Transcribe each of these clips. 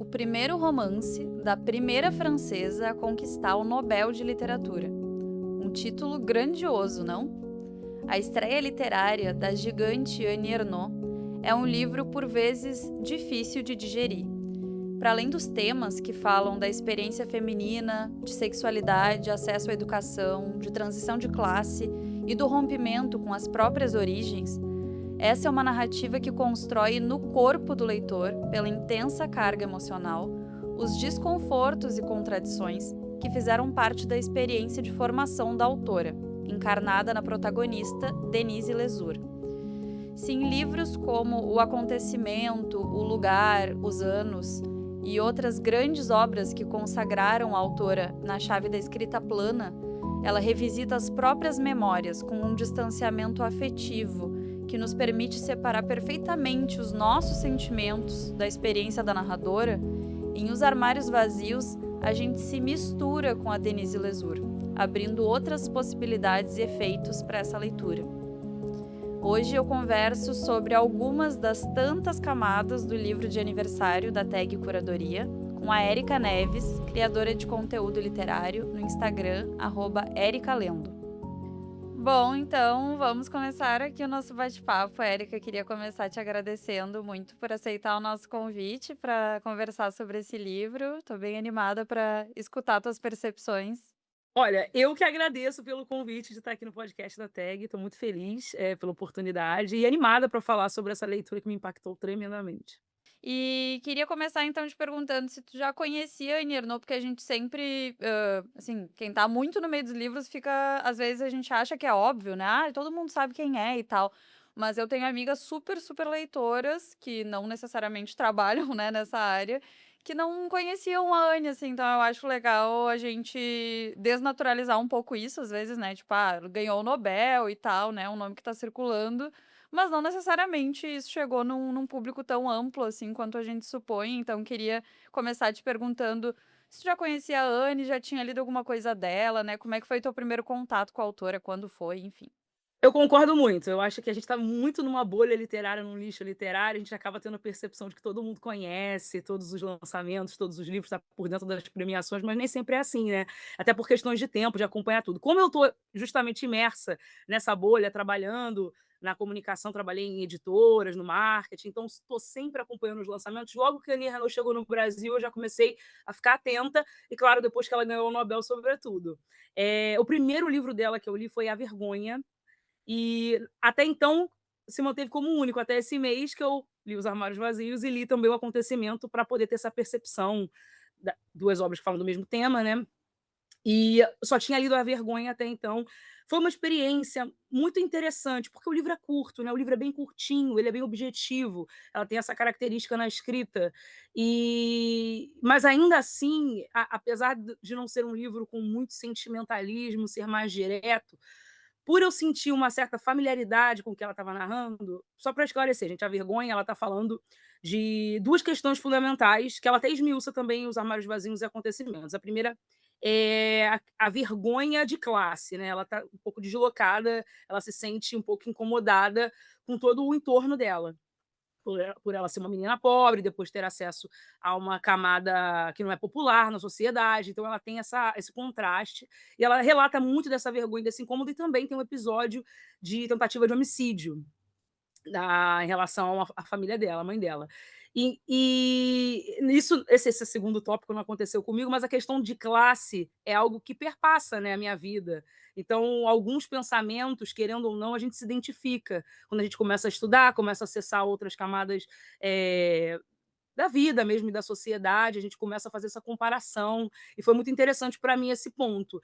o primeiro romance da primeira francesa a conquistar o Nobel de Literatura. Um título grandioso, não? A estreia literária da gigante Annie Ernaux é um livro por vezes difícil de digerir. Para além dos temas que falam da experiência feminina, de sexualidade, acesso à educação, de transição de classe e do rompimento com as próprias origens, essa é uma narrativa que constrói no corpo do leitor, pela intensa carga emocional, os desconfortos e contradições que fizeram parte da experiência de formação da autora, encarnada na protagonista Denise Lesur. Se em livros como O Acontecimento, O Lugar, Os Anos e outras grandes obras que consagraram a autora na chave da escrita plana, ela revisita as próprias memórias com um distanciamento afetivo que nos permite separar perfeitamente os nossos sentimentos da experiência da narradora. Em Os Armários Vazios, a gente se mistura com a Denise Lesur, abrindo outras possibilidades e efeitos para essa leitura. Hoje eu converso sobre algumas das tantas camadas do livro de aniversário da Tag Curadoria, com a Érica Neves, criadora de conteúdo literário no Instagram, @ericalendo. Bom, então vamos começar aqui o nosso bate-papo. Érica, queria começar te agradecendo muito por aceitar o nosso convite para conversar sobre esse livro. Estou bem animada para escutar tuas percepções. Olha, eu que agradeço pelo convite de estar aqui no podcast da Tag, estou muito feliz, pela oportunidade e animada para falar sobre essa leitura que me impactou tremendamente. E queria começar então te perguntando se tu já conhecia a Annie Ernaux, porque a gente sempre, assim, quem tá muito no meio dos livros fica às vezes a gente acha que é óbvio, né, todo mundo sabe quem é e tal. Mas eu tenho amigas super, super leitoras, que não necessariamente trabalham, né, nessa área, que não conheciam a Anne, assim, então eu acho legal a gente desnaturalizar um pouco isso, às vezes, né, tipo, ganhou o Nobel e tal, né, um nome que tá circulando, mas não necessariamente isso chegou num público tão amplo, assim, quanto a gente supõe, então queria começar te perguntando se tu já conhecia a Anne, já tinha lido alguma coisa dela, né, como é que foi teu primeiro contato com a autora, quando foi, enfim. Eu concordo muito, eu acho que a gente está muito numa bolha literária, num lixo literário, a gente acaba tendo a percepção de que todo mundo conhece todos os lançamentos, todos os livros, está por dentro das premiações, mas nem sempre é assim, né, até por questões de tempo, de acompanhar tudo. Como eu estou justamente imersa nessa bolha, trabalhando na comunicação, trabalhei em editoras, no marketing, então estou sempre acompanhando os lançamentos. Logo que a Annie Ernaux chegou no Brasil, eu já comecei a ficar atenta e, claro, depois que ela ganhou o Nobel, sobretudo. O primeiro livro dela que eu li foi A Vergonha, e até então se manteve como único, até esse mês que eu li Os Armários Vazios e li também O Acontecimento para poder ter essa percepção da 2 obras que falam do mesmo tema, né, e só tinha lido A Vergonha até então. Foi uma experiência muito interessante, porque o livro é curto, né, o livro é bem curtinho, ele é bem objetivo, ela tem essa característica na escrita, mas ainda assim, apesar de não ser um livro com muito sentimentalismo, ser mais direto, por eu sentir uma certa familiaridade com o que ela estava narrando, só para esclarecer, gente, A Vergonha, ela está falando de 2 questões fundamentais, que ela até esmiuça também em Os Armários Vazios e Acontecimentos. A primeira é a vergonha de classe, né, ela está um pouco deslocada, ela se sente um pouco incomodada com todo o entorno dela. Por ela ser uma menina pobre, depois ter acesso a uma camada que não é popular na sociedade, então ela tem esse contraste, e ela relata muito dessa vergonha, desse incômodo, e também tem um episódio de tentativa de homicídio em relação à família dela, à mãe dela. Esse segundo tópico não aconteceu comigo, mas a questão de classe é algo que perpassa, né, a minha vida. Então, alguns pensamentos, querendo ou não, a gente se identifica. Quando a gente começa a estudar, começa a acessar outras camadas, da vida mesmo e da sociedade, a gente começa a fazer essa comparação, e foi muito interessante para mim esse ponto,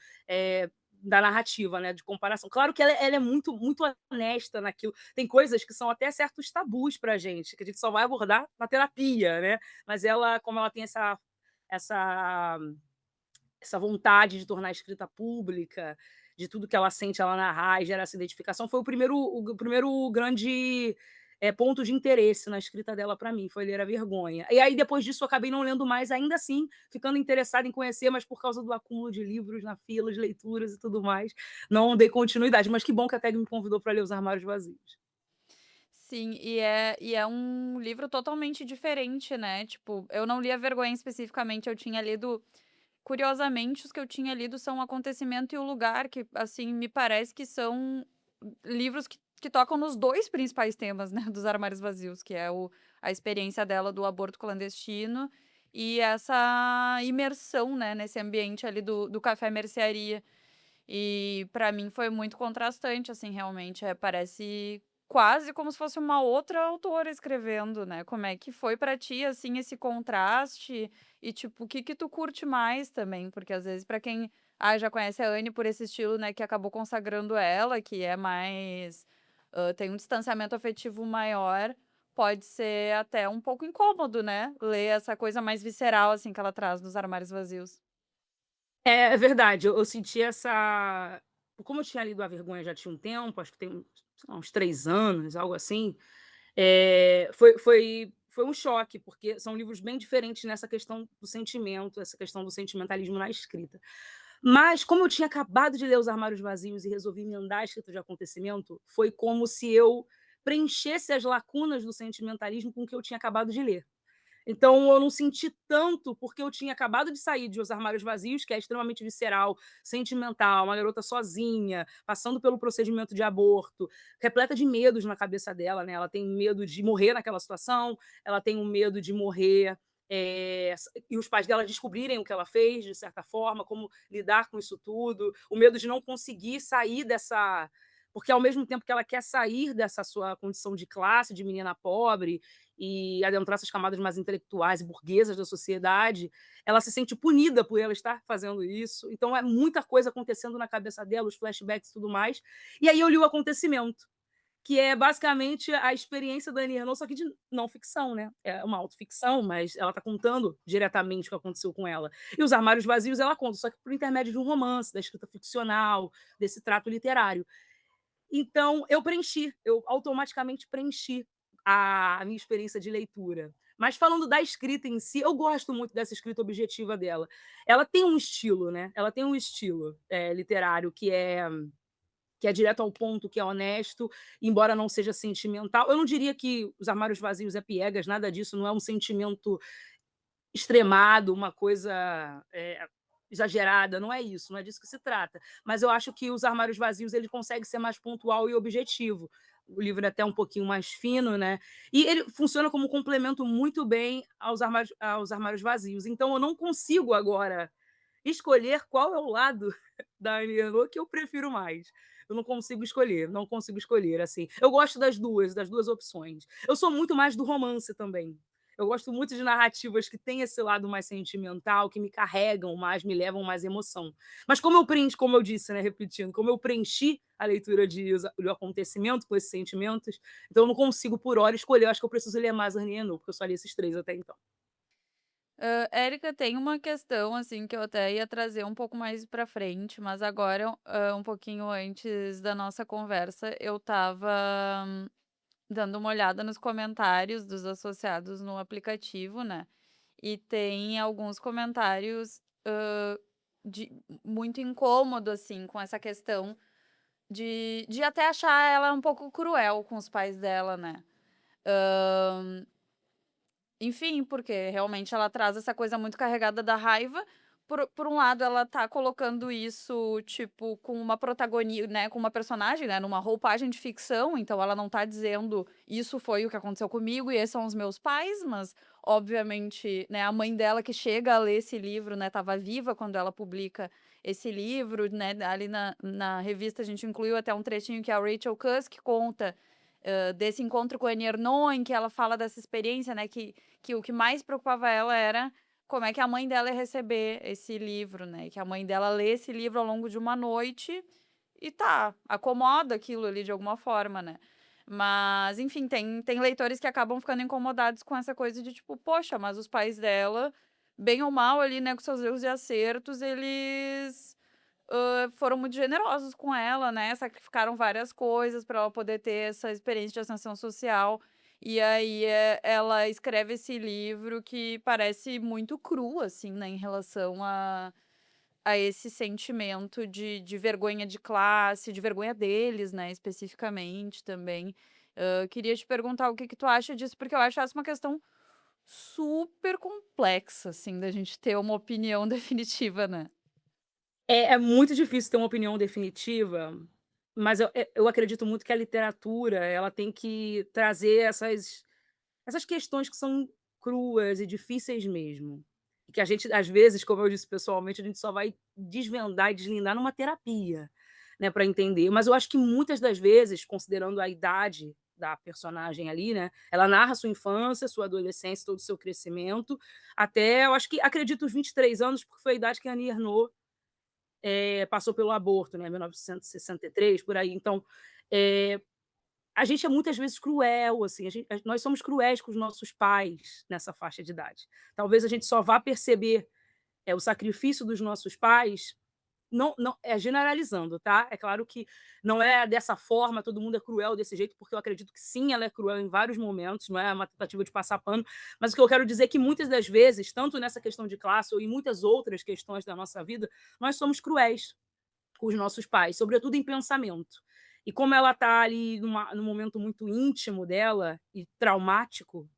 da narrativa, né, de comparação. Claro que ela é muito muito honesta naquilo, tem coisas que são até certos tabus pra gente, que a gente só vai abordar na terapia, né, mas ela, como ela tem essa essa vontade de tornar a escrita pública, de tudo que ela sente, ela narrar e gera essa identificação, foi o primeiro grande, ponto de interesse na escrita dela para mim, foi ler A Vergonha. E aí depois disso eu acabei não lendo mais, ainda assim ficando interessada em conhecer, mas por causa do acúmulo de livros na fila de leituras e tudo mais, não dei continuidade, mas que bom que a Tag me convidou para ler Os Armários Vazios. Sim, e é um livro totalmente diferente, né, tipo, eu não li A Vergonha especificamente, eu tinha lido curiosamente, os que eu tinha lido são O Acontecimento e o Lugar, que, assim, me parece que são livros que tocam nos 2 principais temas, né, dos Armários Vazios, que é a experiência dela do aborto clandestino e essa imersão, né, nesse ambiente ali do café-mercearia. E pra mim foi muito contrastante, assim, realmente, parece quase como se fosse uma outra autora escrevendo, né. Como é que foi pra ti, assim, esse contraste e, tipo, o que que tu curte mais também? Porque às vezes pra quem, já conhece a Anne por esse estilo, né, que acabou consagrando ela, que é mais, tem um distanciamento afetivo maior, pode ser até um pouco incômodo, né, ler essa coisa mais visceral, assim, que ela traz nos Armários Vazios. É verdade, eu senti essa como eu tinha lido A Vergonha já tinha um tempo, acho que tem, sei lá, uns 3 anos, algo assim, foi um choque, porque são livros bem diferentes nessa questão do sentimento, essa questão do sentimentalismo na escrita. Mas como eu tinha acabado de ler Os Armários Vazios e resolvi emendar a escrita de acontecimento, foi como se eu preenchesse as lacunas do sentimentalismo com o que eu tinha acabado de ler. Então eu não senti tanto, porque eu tinha acabado de sair de Os Armários Vazios, que é extremamente visceral, sentimental, uma garota sozinha, passando pelo procedimento de aborto, repleta de medos na cabeça dela, né, ela tem medo de morrer naquela situação, ela tem um medo de morrer, e os pais dela descobrirem o que ela fez, de certa forma, como lidar com isso tudo, o medo de não conseguir sair dessa porque ao mesmo tempo que ela quer sair dessa sua condição de classe, de menina pobre, e adentrar essas camadas mais intelectuais e burguesas da sociedade, ela se sente punida por ela estar fazendo isso. Então é muita coisa acontecendo na cabeça dela, os flashbacks e tudo mais. E aí eu li O Acontecimento, que é basicamente a experiência da Annie Ernaux, só que de não ficção, né? É uma autoficção, mas ela está contando diretamente o que aconteceu com ela. E Os Armários Vazios ela conta, só que por intermédio de um romance, da escrita ficcional, desse trato literário. Então, eu automaticamente preenchi a minha experiência de leitura. Mas falando da escrita em si, eu gosto muito dessa escrita objetiva dela. Ela tem um estilo, né? Ela tem um estilo literário que é direto ao ponto, que é honesto, embora não seja sentimental. Eu não diria que Os Armários Vazios é piegas, nada disso, não é um sentimento extremado, uma coisa, exagerada, não é isso, não é disso que se trata. Mas eu acho que Os Armários Vazios ele consegue ser mais pontual e objetivo. O livro é até um pouquinho mais fino, né, e ele funciona como um complemento muito bem aos Armários Vazios. Então eu não consigo agora escolher qual é o lado da Annie Ernaux que eu prefiro mais. Eu não consigo escolher, não consigo escolher, assim. Eu gosto das duas opções. Eu sou muito mais do romance também. Eu gosto muito de narrativas que têm esse lado mais sentimental, que me carregam mais, me levam mais emoção. Mas como eu disse, né, repetindo, como eu preenchi a leitura do acontecimento com esses sentimentos, então eu não consigo por hora escolher. Eu acho que eu preciso ler mais Annie Ernaux, porque eu só li esses 3 até então. Érica, tem uma questão, assim, que eu até ia trazer um pouco mais pra frente, mas agora, um pouquinho antes da nossa conversa, eu estava dando uma olhada nos comentários dos associados no aplicativo, né, e tem alguns comentários, de muito incômodo, assim, com essa questão de até achar ela um pouco cruel com os pais dela, né. Enfim, porque realmente ela traz essa coisa muito carregada da raiva. Por um lado, ela tá colocando isso, tipo, com uma né, com uma personagem, né, numa roupagem de ficção, então ela não tá dizendo: "Isso foi o que aconteceu comigo e esses são os meus pais", mas obviamente, né, a mãe dela que chega a ler esse livro, né, estava viva quando ela publica esse livro, né, ali na revista a gente incluiu até um trechinho que a Rachel Cusk conta, desse encontro com a Annie Ernaux, em que ela fala dessa experiência, né, que o que mais preocupava ela era como é que a mãe dela ia receber esse livro, né, que a mãe dela lê esse livro ao longo de uma noite e tá, acomoda aquilo ali de alguma forma, né. Mas, enfim, tem leitores que acabam ficando incomodados com essa coisa de tipo: "Poxa, mas os pais dela, bem ou mal ali, né, com seus erros e acertos, eles foram muito generosos com ela, né, sacrificaram várias coisas para ela poder ter essa experiência de ascensão social. E aí, ela escreve esse livro que parece muito cru, assim, né, em relação a esse sentimento de vergonha de classe, de vergonha deles, né, especificamente também. Queria te perguntar o que que tu acha disso, porque eu acho essa uma questão super complexa, assim, da gente ter uma opinião definitiva, né. É muito difícil ter uma opinião definitiva, mas eu acredito muito que a literatura, ela tem que trazer essas questões que são cruas e difíceis mesmo. E que a gente, às vezes, como eu disse pessoalmente, a gente só vai desvendar e deslindar numa terapia, né, para entender. Mas eu acho que muitas das vezes, considerando a idade da personagem ali, né, ela narra sua infância, sua adolescência, todo o seu crescimento, até eu acho que acredito os 23 anos, porque foi a idade que a Annie Ernaux, passou pelo aborto, né, 1963, por aí. Então, eh, a gente é muitas vezes cruel, assim, nós somos cruéis com os nossos pais nessa faixa de idade. Talvez a gente só vá perceber, o sacrifício dos nossos pais, não é generalizando, tá. É claro que não é dessa forma, todo mundo é cruel desse jeito, porque eu acredito que sim, ela é cruel em vários momentos, não é uma tentativa de passar pano, mas o que eu quero dizer é que muitas das vezes, tanto nessa questão de classe ou em muitas outras questões da nossa vida, nós somos cruéis com os nossos pais, sobretudo em pensamento. E como ela está ali num momento muito íntimo dela e traumático,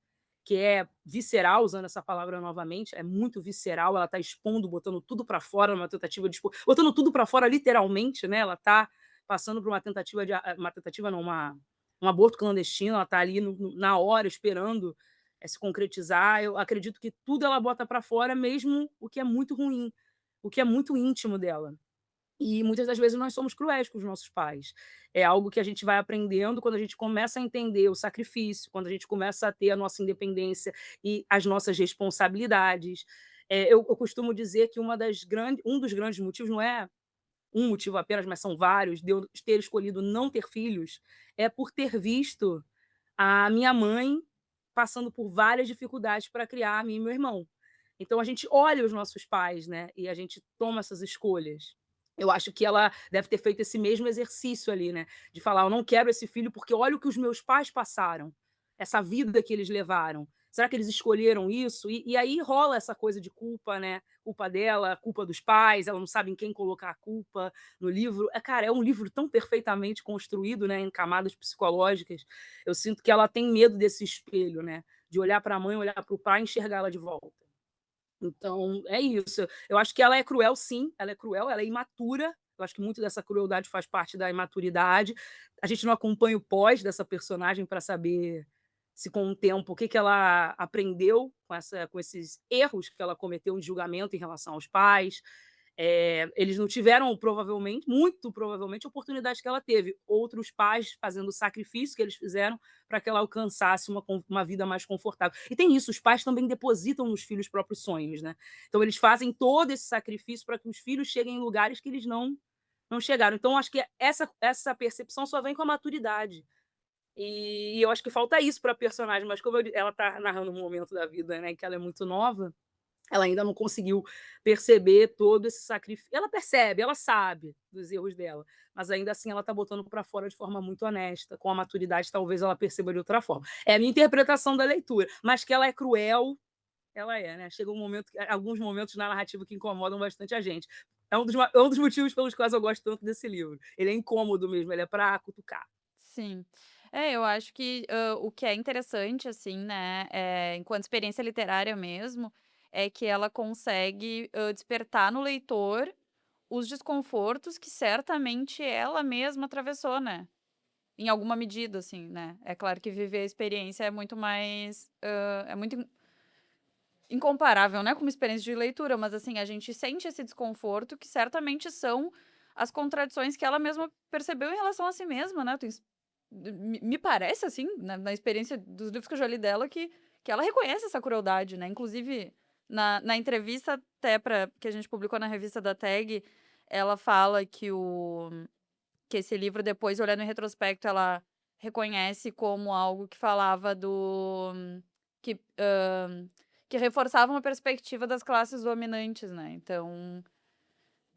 que é visceral, usando essa palavra novamente, é muito visceral, ela está expondo, botando tudo para fora numa tentativa de expor, botando tudo para fora literalmente, né, ela está passando por uma tentativa uma tentativa não, um aborto clandestino, ela está ali na hora esperando, se concretizar. Eu acredito que tudo ela bota para fora, mesmo o que é muito ruim, o que é muito íntimo dela. E muitas das vezes nós somos cruéis com os nossos pais. É algo que a gente vai aprendendo quando a gente começa a entender o sacrifício, quando a gente começa a ter a nossa independência e as nossas responsabilidades. Eu costumo dizer que um dos grandes motivos, não é um motivo apenas, mas são vários, de eu ter escolhido não ter filhos, é por ter visto a minha mãe passando por várias dificuldades para criar a mim e meu irmão. Então a gente olha os nossos pais, né, e a gente toma essas escolhas. Eu acho que ela deve ter feito esse mesmo exercício ali, né, de falar: "Eu não quero esse filho, porque olha o que os meus pais passaram, essa vida que eles levaram. Será que eles escolheram isso?" E aí rola essa coisa de culpa, né, culpa dela, culpa dos pais, ela não sabe em quem colocar a culpa no livro. Cara, é um livro tão perfeitamente construído, né, em camadas psicológicas. Eu sinto que ela tem medo desse espelho, né, de olhar para a mãe, olhar para o pai e enxergá-la de volta. Então, é isso. Eu acho que ela é cruel sim, ela é cruel, ela é imatura, eu acho que muito dessa crueldade faz parte da imaturidade. A gente não acompanha o pós dessa personagem para saber se com o tempo, o que que ela aprendeu com esses erros que ela cometeu em julgamento em relação aos pais. Eles não tiveram provavelmente, muito provavelmente, a oportunidade que ela teve. Outros pais fazendo o sacrifício que eles fizeram para que ela alcançasse uma vida mais confortável. E tem isso, os pais também depositam nos filhos próprios sonhos, né. Então eles fazem todo esse sacrifício para que os filhos cheguem em lugares que eles não chegaram. Então acho que essa percepção só vem com a maturidade. E eu acho que falta isso para a personagem, mas como ela está narrando um momento da vida, né, que ela é muito nova, ela ainda não conseguiu perceber todo esse sacrifício. Ela percebe, ela sabe dos erros dela, mas ainda assim ela está botando para fora de forma muito honesta, com a maturidade talvez ela perceba de outra forma. É a minha interpretação da leitura, mas que ela é cruel, ela é, né, chega um momento alguns momentos na narrativa que incomodam bastante a gente. É um dos motivos pelos quais eu gosto tanto desse livro. Ele é incômodo mesmo, ele é para cutucar. Sim. Eu acho que, o que é interessante, assim, né, enquanto experiência literária mesmo, é que ela consegue, despertar no leitor os desconfortos que certamente ela mesma atravessou, né, em alguma medida, assim, né. É claro que viver a experiência é muito mais, é muito incomparável, né, com uma experiência de leitura, mas, assim, a gente sente esse desconforto que certamente são as contradições que ela mesma percebeu em relação a si mesma, né. Me parece, assim, na experiência dos livros que eu já li dela, que ela reconhece essa crueldade, né. Inclusive, na entrevista até que a gente publicou na revista da Tag, ela fala que esse livro, depois, olhando em retrospecto, ela reconhece como algo que falava que, que reforçava uma perspectiva das classes dominantes, né. Então,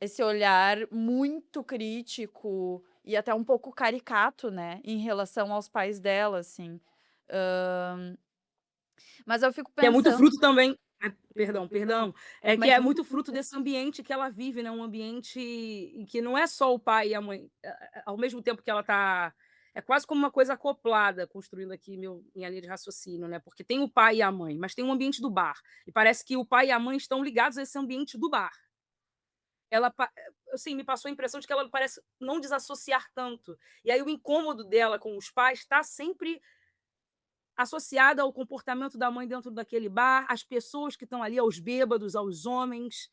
esse olhar muito crítico e até um pouco caricato, né, em relação aos pais dela, assim. Hã, mas eu fico Que é muito pensando fruto também, perdão, é que mas é muito fruto desse ambiente que ela vive, né, um ambiente em que não é só o pai e a mãe, ao mesmo tempo que ela está É quase como uma coisa acoplada, construindo aqui minha linha de raciocínio, né, porque tem o pai e a mãe, mas tem o ambiente do bar, e parece que o pai e a mãe estão ligados a esse ambiente do bar. Ela assim, me passou a impressão de que ela parece não desassociar tanto. E aí o incômodo dela com os pais está sempre associado ao comportamento da mãe dentro daquele bar, às pessoas que estão ali, aos bêbados, aos homens,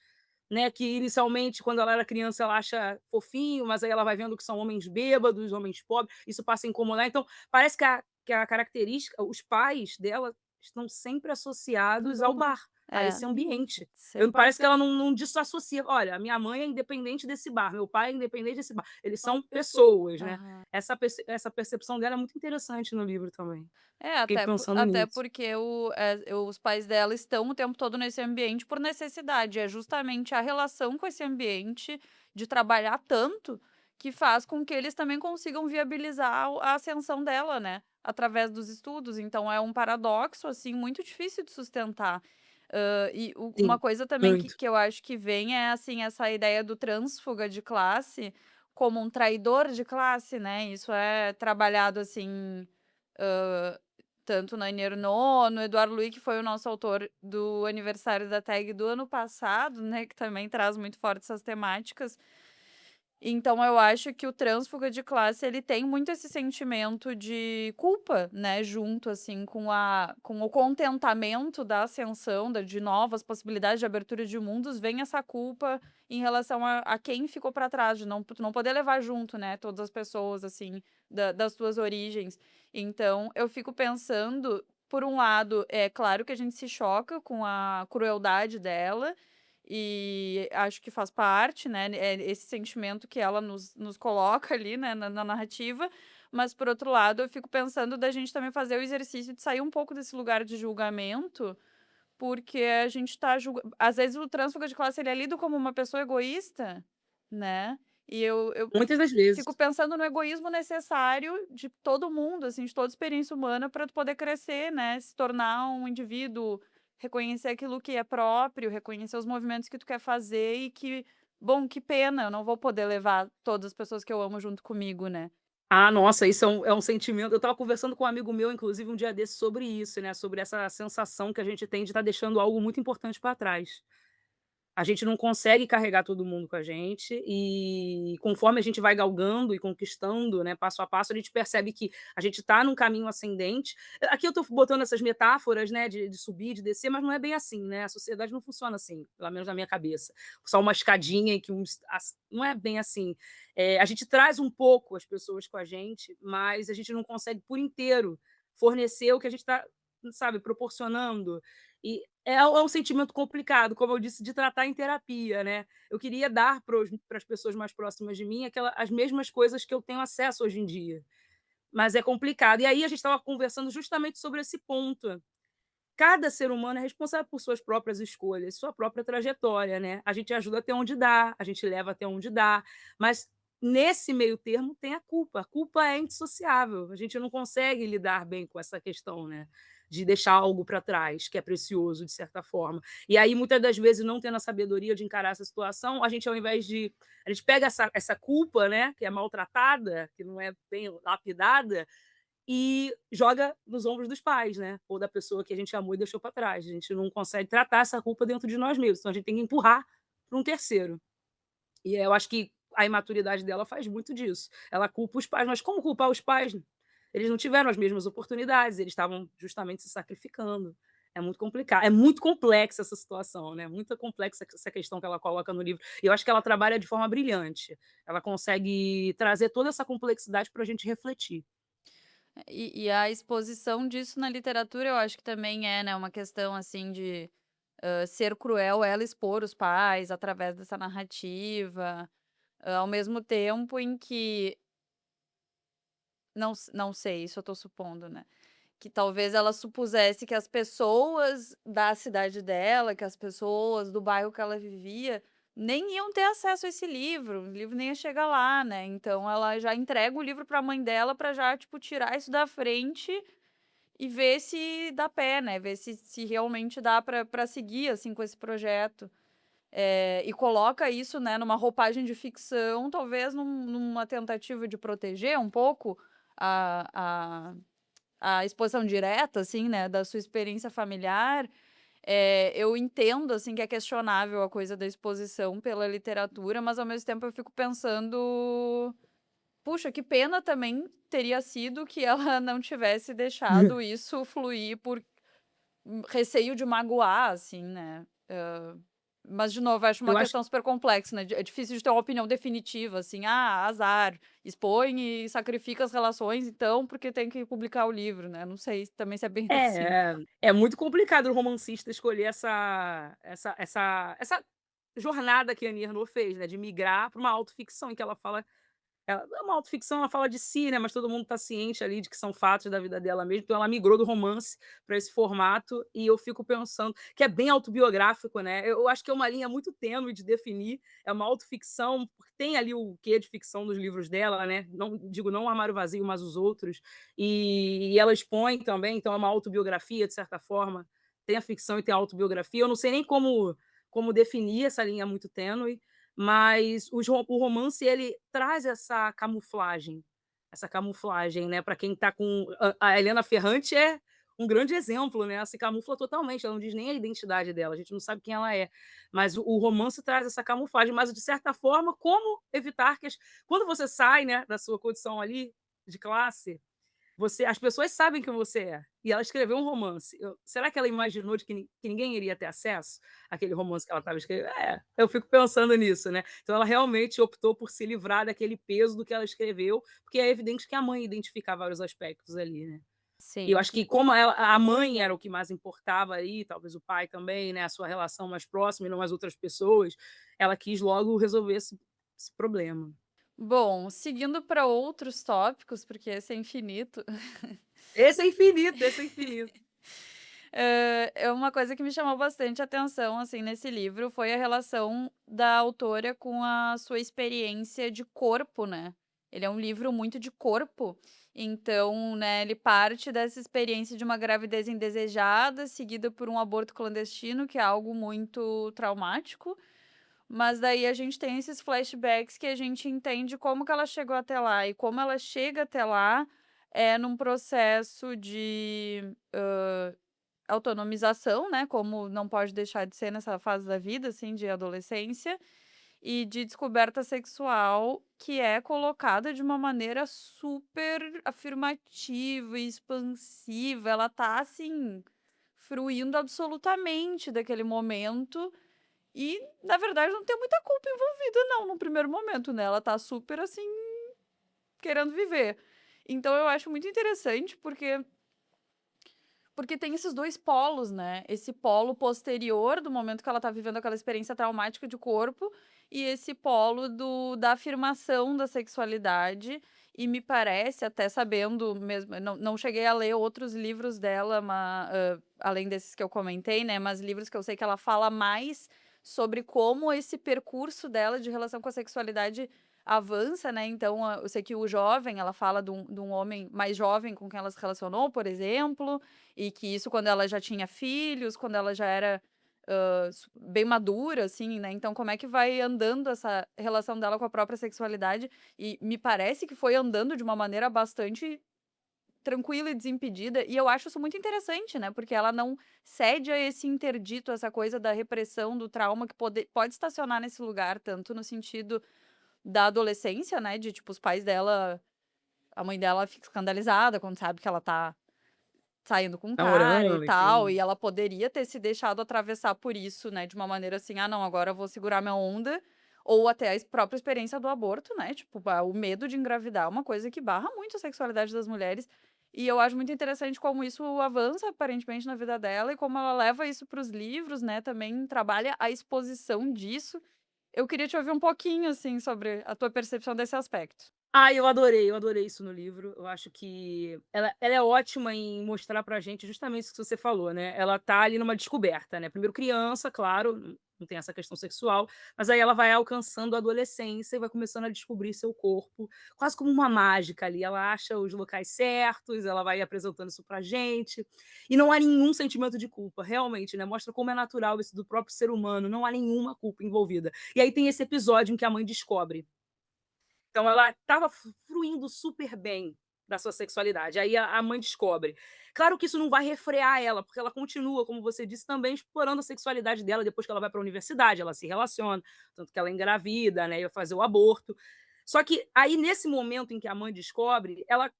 né, que inicialmente, quando ela era criança, ela acha fofinho, mas aí ela vai vendo que são homens bêbados, homens pobres, isso passa a incomodar. Então, parece que a característica, os pais dela estão sempre associados ao bar, a É, esse ambiente. sempre. Parece que ela não desassocia. Olha, a minha mãe é independente desse bar, meu pai é independente desse bar. Eles são pessoas, né? Aham. Essa percepção dela é muito interessante no livro também. É, Fiquei pensando até nisso. porque os pais dela estão o tempo todo nesse ambiente por necessidade. É justamente a relação com esse ambiente, de trabalhar tanto, que faz com que eles também consigam viabilizar a ascensão dela, né, através dos estudos. Então é um paradoxo, assim, muito difícil de sustentar. Uma Sim, coisa também que muito. que eu acho que vem é, assim, essa ideia do trânsfuga de classe como um traidor de classe, né, isso é trabalhado, assim, tanto na Ernaux, no Édouard Louis, que foi o nosso autor do aniversário da tag do ano passado, né, que também traz muito forte essas temáticas. Então eu acho que o trânsfuga de classe, ele tem muito esse sentimento de culpa, né, junto, assim, com o contentamento da ascensão, de novas possibilidades de abertura de mundos, vem essa culpa em relação a quem ficou para trás, de não poder levar junto, né, todas as pessoas, assim, das tuas origens. Então eu fico pensando, por um lado, é claro que a gente se choca com a crueldade dela, e acho que faz parte, né, esse sentimento que ela nos coloca ali, né, na narrativa, mas por outro lado eu fico pensando da gente também fazer o exercício de sair um pouco desse lugar de julgamento, porque a gente tá às vezes o trânsfuga de classe ele é lido como uma pessoa egoísta, né, e eu Muitas das vezes. fico pensando no egoísmo necessário de todo mundo, assim, de toda experiência humana para tu poder crescer, né, se tornar um indivíduo, reconhecer aquilo que é próprio, reconhecer os movimentos que tu quer fazer e que, bom, que pena, eu não vou poder levar todas as pessoas que eu amo junto comigo, né. Ah, nossa, isso é um sentimento. Eu estava conversando com um amigo meu, inclusive, um dia desses, sobre isso, né, sobre essa sensação que a gente tem de estar deixando algo muito importante para trás. A gente não consegue carregar todo mundo com a gente e conforme a gente vai galgando e conquistando, né, passo a passo, a gente percebe que a gente está num caminho ascendente. Aqui eu estou botando essas metáforas, né, de subir, de descer, mas não é bem assim, né, a sociedade não funciona assim, pelo menos na minha cabeça. Só uma escadinha e que não é bem assim. A gente traz um pouco as pessoas com a gente, mas a gente não consegue por inteiro fornecer o que a gente está, sabe, proporcionando. E é um sentimento complicado, como eu disse, de tratar em terapia, né. Eu queria dar para as pessoas mais próximas de mim as mesmas coisas que eu tenho acesso hoje em dia, mas é complicado. E aí a gente estava conversando justamente sobre esse ponto. Cada ser humano é responsável por suas próprias escolhas, sua própria trajetória, né. A gente ajuda até onde dá, a gente leva até onde dá, mas nesse meio termo tem a culpa é indissociável, a gente não consegue lidar bem com essa questão, né, de deixar algo para trás, que é precioso de certa forma. E aí muitas das vezes não tendo a sabedoria de encarar essa situação, a gente ao invés de a gente pega essa culpa, né, que é maltratada, que não é bem lapidada, e joga nos ombros dos pais, né, ou da pessoa que a gente amou e deixou para trás. A gente não consegue tratar essa culpa dentro de nós mesmos, então a gente tem que empurrar para um terceiro. E eu acho que a imaturidade dela faz muito disso. Ela culpa os pais, mas como culpar os pais? Eles não tiveram as mesmas oportunidades, eles estavam justamente se sacrificando. É muito complicado, é muito complexa essa situação, né, muito complexa essa questão que ela coloca no livro. E eu acho que ela trabalha de forma brilhante. Ela consegue trazer toda essa complexidade para a gente refletir. E a exposição disso na literatura eu acho que também é, né, uma questão, assim, de, ser cruel ela expor os pais através dessa narrativa, ao mesmo tempo em que não sei, isso eu tô supondo, né, que talvez ela supusesse que as pessoas da cidade dela, que as pessoas do bairro que ela vivia, nem iam ter acesso a esse livro, o livro nem ia chegar lá, né, então ela já entrega o livro para a mãe dela para já, tipo, tirar isso da frente e ver se dá pé, né, ver se realmente dá para seguir, assim, com esse projeto. E coloca isso, né, numa roupagem de ficção, talvez numa tentativa de proteger um pouco a a exposição direta, assim, né, da sua experiência familiar, eu entendo, assim, que é questionável a coisa da exposição pela literatura, mas ao mesmo tempo eu fico pensando: "Puxa, que pena também teria sido que ela não tivesse deixado isso fluir por receio de magoar", assim, né. Mas de novo, acho uma Eu acho questão super complexa, né, é difícil de ter uma opinião definitiva, assim: "Ah, azar, expõe e sacrifica as relações então, porque tem que publicar o livro", né, não sei também se é bem assim. é muito complicado o romancista escolher essa jornada que a Annie Ernaux fez, né, de migrar para uma autoficção em que ela fala. Ela é uma autoficção, ela fala de si, né, mas todo mundo está ciente ali de que são fatos da vida dela mesmo, então ela migrou do romance para esse formato, e eu fico pensando que é bem autobiográfico, né, eu acho que é uma linha muito tênue de definir, é uma autoficção, porque tem ali o quê de ficção dos livros dela, né, não digo não o Armário Vazio, mas os outros, e ela expõe também, então é uma autobiografia de certa forma, tem a ficção e tem a autobiografia, eu não sei nem como definir essa linha muito tênue, mas o romance ele traz essa camuflagem, né, para quem está com a Helena Ferrante é um grande exemplo, né, ela se camufla totalmente, ela não diz nem a identidade dela, a gente não sabe quem ela é, mas o romance traz essa camuflagem, mas de certa forma, como evitar que quando você sai, né, da sua condição ali de classe, as pessoas sabem quem você é, e ela escreveu um romance. Será que ela imaginou de que ninguém iria ter acesso àquele romance que ela estava escrevendo? Eu fico pensando nisso, né. Então ela realmente optou por se livrar daquele peso do que ela escreveu, porque é evidente que a mãe identifica vários aspectos ali, né. E eu Sim. acho que como a mãe era o que mais importava aí, talvez o pai também, né, a sua relação mais próxima e não as outras pessoas, ela quis logo resolver esse problema. Bom, seguindo para outros tópicos, porque esse é infinito. Esse é infinito, esse é infinito. É uma coisa que me chamou bastante atenção, assim, nesse livro foi a relação da autora com a sua experiência de corpo, né. Ele é um livro muito de corpo, então, né, ele parte dessa experiência de uma gravidez indesejada, seguida por um aborto clandestino, que é algo muito traumático, mas daí a gente tem esses flashbacks que a gente entende como que ela chegou até lá, e como ela chega até lá, é num processo de autonomização, né, como não pode deixar de ser nessa fase da vida, assim, de adolescência, e de descoberta sexual, que é colocada de uma maneira super afirmativa e expansiva. Ela tá, assim, fruindo absolutamente daquele momento e, na verdade, não tem muita culpa envolvida não, no primeiro momento, né, ela tá super, assim, querendo viver. Então eu acho muito interessante, porque tem esses 2 polos, né, esse polo posterior do momento que ela tá vivendo aquela experiência traumática de corpo, e esse polo da afirmação da sexualidade, e me parece, até sabendo mesmo não cheguei a ler outros livros dela, além desses que eu comentei, né, mas livros que eu sei que ela fala mais sobre como esse percurso dela de relação com a sexualidade avança, né, então, eu sei que o jovem, ela fala de um homem mais jovem com quem ela se relacionou, por exemplo, e que isso quando ela já tinha filhos, quando ela já era, bem madura, assim, né, então como é que vai andando essa relação dela com a própria sexualidade, e me parece que foi andando de uma maneira bastante tranquila e desimpedida, e eu acho isso muito interessante, né, porque ela não cede a esse interdito, essa coisa da repressão, do trauma que pode estacionar nesse lugar, tanto no sentido da adolescência, né, de tipo os pais dela, a mãe dela fica escandalizada quando sabe que ela tá saindo com um cara e Namorando, tal, e enfim. ela poderia ter se deixado atravessar por isso, né, de uma maneira assim: "Ah não, agora eu vou segurar minha onda", ou até a própria experiência do aborto, né, tipo, o medo de engravidar é uma coisa que barra muito a sexualidade das mulheres, e eu acho muito interessante como isso avança aparentemente na vida dela e como ela leva isso para os livros, né, também trabalha a exposição disso. Eu queria te ouvir um pouquinho, assim, sobre a tua percepção desse aspecto. Eu adorei isso no livro. Eu acho que ela é ótima em mostrar pra gente justamente isso que você falou, né, ela tá ali numa descoberta, né, primeiro criança, claro, não tem essa questão sexual, mas aí ela vai alcançando a adolescência e vai começando a descobrir seu corpo, quase como uma mágica ali, ela acha os locais certos, ela vai apresentando isso pra gente, e não há nenhum sentimento de culpa, realmente, né, mostra como é natural isso do próprio ser humano, não há nenhuma culpa envolvida. E aí tem esse episódio em que a mãe descobre. Então ela estava fluindo super bem, da sua sexualidade. Aí a mãe descobre. Claro que isso não vai refrear ela, porque ela continua, como você disse, também explorando a sexualidade dela depois que ela vai para a universidade, ela se relaciona, tanto que ela engravida, né, e vai fazer o aborto. Só que aí, nesse momento em que a mãe descobre, ela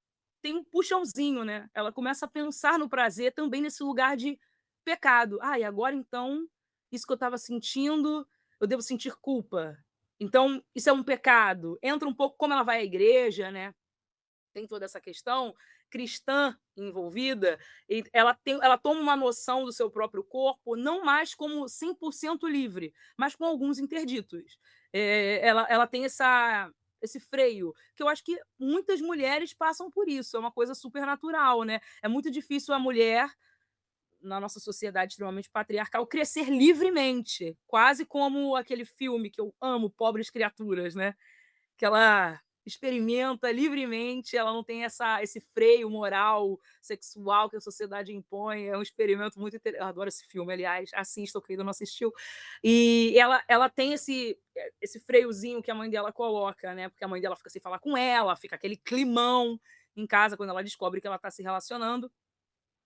tem um puxãozinho, né? Ela começa a pensar no prazer também nesse lugar de pecado. Ah, e agora então, isso que eu estava sentindo, eu devo sentir culpa. Então, isso é um pecado. Entra um pouco como ela vai à igreja, né? Tem toda essa questão cristã envolvida, e ela toma uma noção do seu próprio corpo, não mais como 100% livre, mas com alguns interditos. Ela tem esse freio, que eu acho que muitas mulheres passam por isso, é uma coisa super natural, né? É muito difícil a mulher, na nossa sociedade extremamente patriarcal, crescer livremente, quase como aquele filme que eu amo, Pobres Criaturas, né? Que ela experimenta livremente, ela não tem esse freio moral, sexual que a sociedade impõe, é um experimento muito inte eu adoro esse filme, aliás, assistam quem ainda não assistiu. E ela tem esse freiozinho que a mãe dela coloca, né, porque a mãe dela fica sem falar com ela, fica aquele climão em casa quando ela descobre que ela está se relacionando,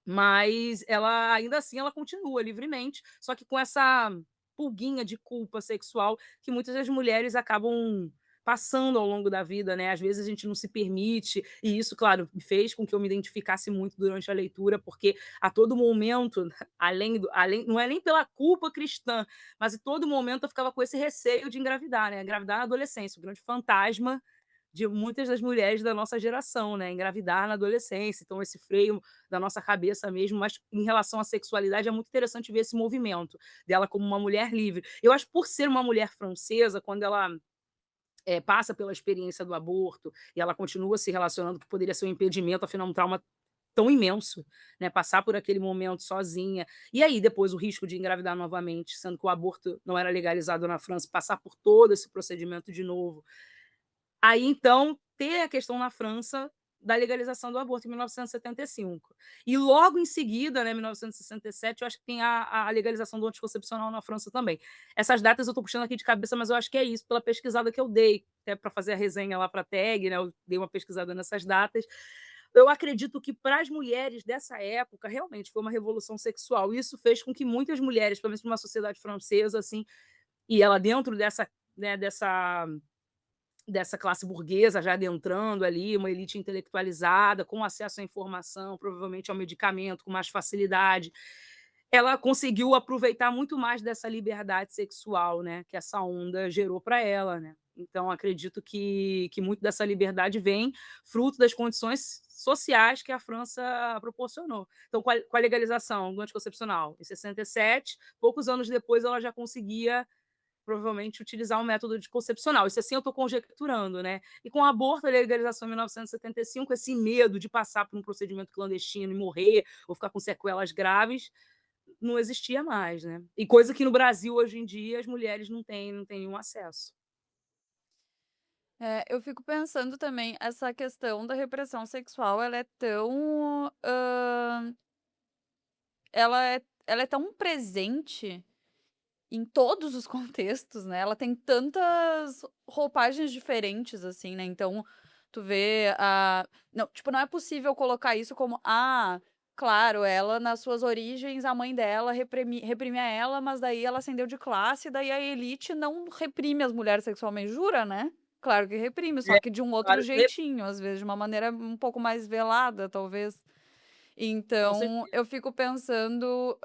mas ela ainda assim ela continua livremente, só que com essa pulguinha de culpa sexual que muitas das mulheres acabam passando ao longo da vida, né, às vezes a gente não se permite, e isso, claro, fez com que eu me identificasse muito durante a leitura, porque a todo momento, além não é nem pela culpa cristã, mas a todo momento eu ficava com esse receio de engravidar, né, engravidar na adolescência, o grande fantasma de muitas das mulheres da nossa geração, né, engravidar na adolescência, então esse freio da nossa cabeça mesmo, mas em relação à sexualidade é muito interessante ver esse movimento dela como uma mulher livre. Eu acho que por ser uma mulher francesa, quando ela passa pela experiência do aborto e ela continua se relacionando, que poderia ser um impedimento, afinal, um trauma tão imenso, né? Passar por aquele momento sozinha. E aí, depois, o risco de engravidar novamente, sendo que o aborto não era legalizado na França, passar por todo esse procedimento de novo. Aí, então, ter a questão na França da legalização do aborto em 1975. E logo em seguida, né, 1967, eu acho que tem a legalização do anticoncepcional na França também. Essas datas eu estou puxando aqui de cabeça, mas eu acho que é isso, pela pesquisada que eu dei, até para fazer a resenha lá para a tag, né, eu dei uma pesquisada nessas datas. Eu acredito que para as mulheres dessa época, realmente foi uma revolução sexual. Isso fez com que muitas mulheres, pelo menos numa sociedade francesa, assim, e ela dentro dessa, né, dessa classe burguesa já adentrando ali, uma elite intelectualizada, com acesso à informação, provavelmente ao medicamento com mais facilidade, ela conseguiu aproveitar muito mais dessa liberdade sexual, né, que essa onda gerou para ela, né. Então acredito que muito dessa liberdade vem fruto das condições sociais que a França proporcionou. Então com a legalização do anticoncepcional em 67, poucos anos depois ela já conseguia provavelmente utilizar um método anticoncepcional. Isso assim eu estou conjecturando, né. E com o aborto, a legalização em 1975, esse medo de passar por um procedimento clandestino e morrer, ou ficar com sequelas graves, não existia mais, né. E coisa que no Brasil, hoje em dia, as mulheres não têm nenhum acesso. Eu fico pensando também, essa questão da repressão sexual, ela é tão, ela é tão presente em todos os contextos, né, ela tem tantas roupagens diferentes, assim, né, então tu vê a não, tipo, não é possível colocar isso como: "Ah, claro, ela nas suas origens, a mãe dela reprimia ela, mas daí ela ascendeu de classe, daí a elite não reprime as mulheres sexualmente". Jura, né? Claro que reprime, só É, que de um outro claro que jeitinho, às vezes de uma maneira um pouco mais velada, talvez. com Então certeza. eu fico pensando,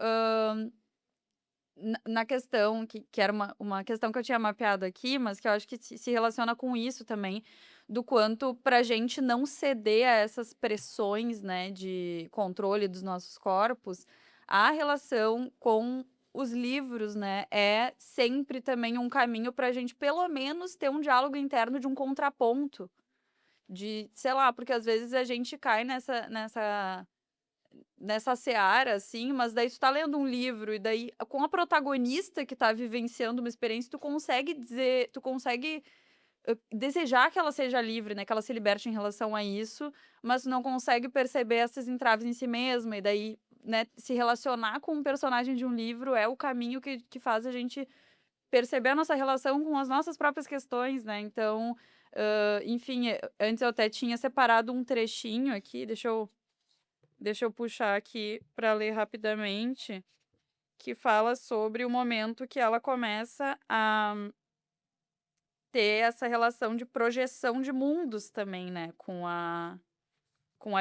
na questão que era uma questão que eu tinha mapeado aqui, mas que eu acho que se relaciona com isso também, do quanto pra gente não ceder a essas pressões, né, de controle dos nossos corpos, a relação com os livros, né, é sempre também um caminho pra gente pelo menos ter um diálogo interno de um contraponto, de sei lá, porque às vezes a gente cai nessa seara, assim, mas daí tu tá lendo um livro e daí com a protagonista que tá vivenciando uma experiência, tu consegue, desejar que ela seja livre, né, que ela se liberte em relação a isso, mas tu não consegue perceber essas entraves em si mesma e daí, né, se relacionar com um personagem de um livro é o caminho que faz a gente perceber a nossa relação com as nossas próprias questões, né. Então, enfim, antes eu até tinha separado um trechinho aqui, deixa eu puxar aqui para ler rapidamente, que fala sobre o momento que ela começa a ter essa relação de projeção de mundos também, né, com a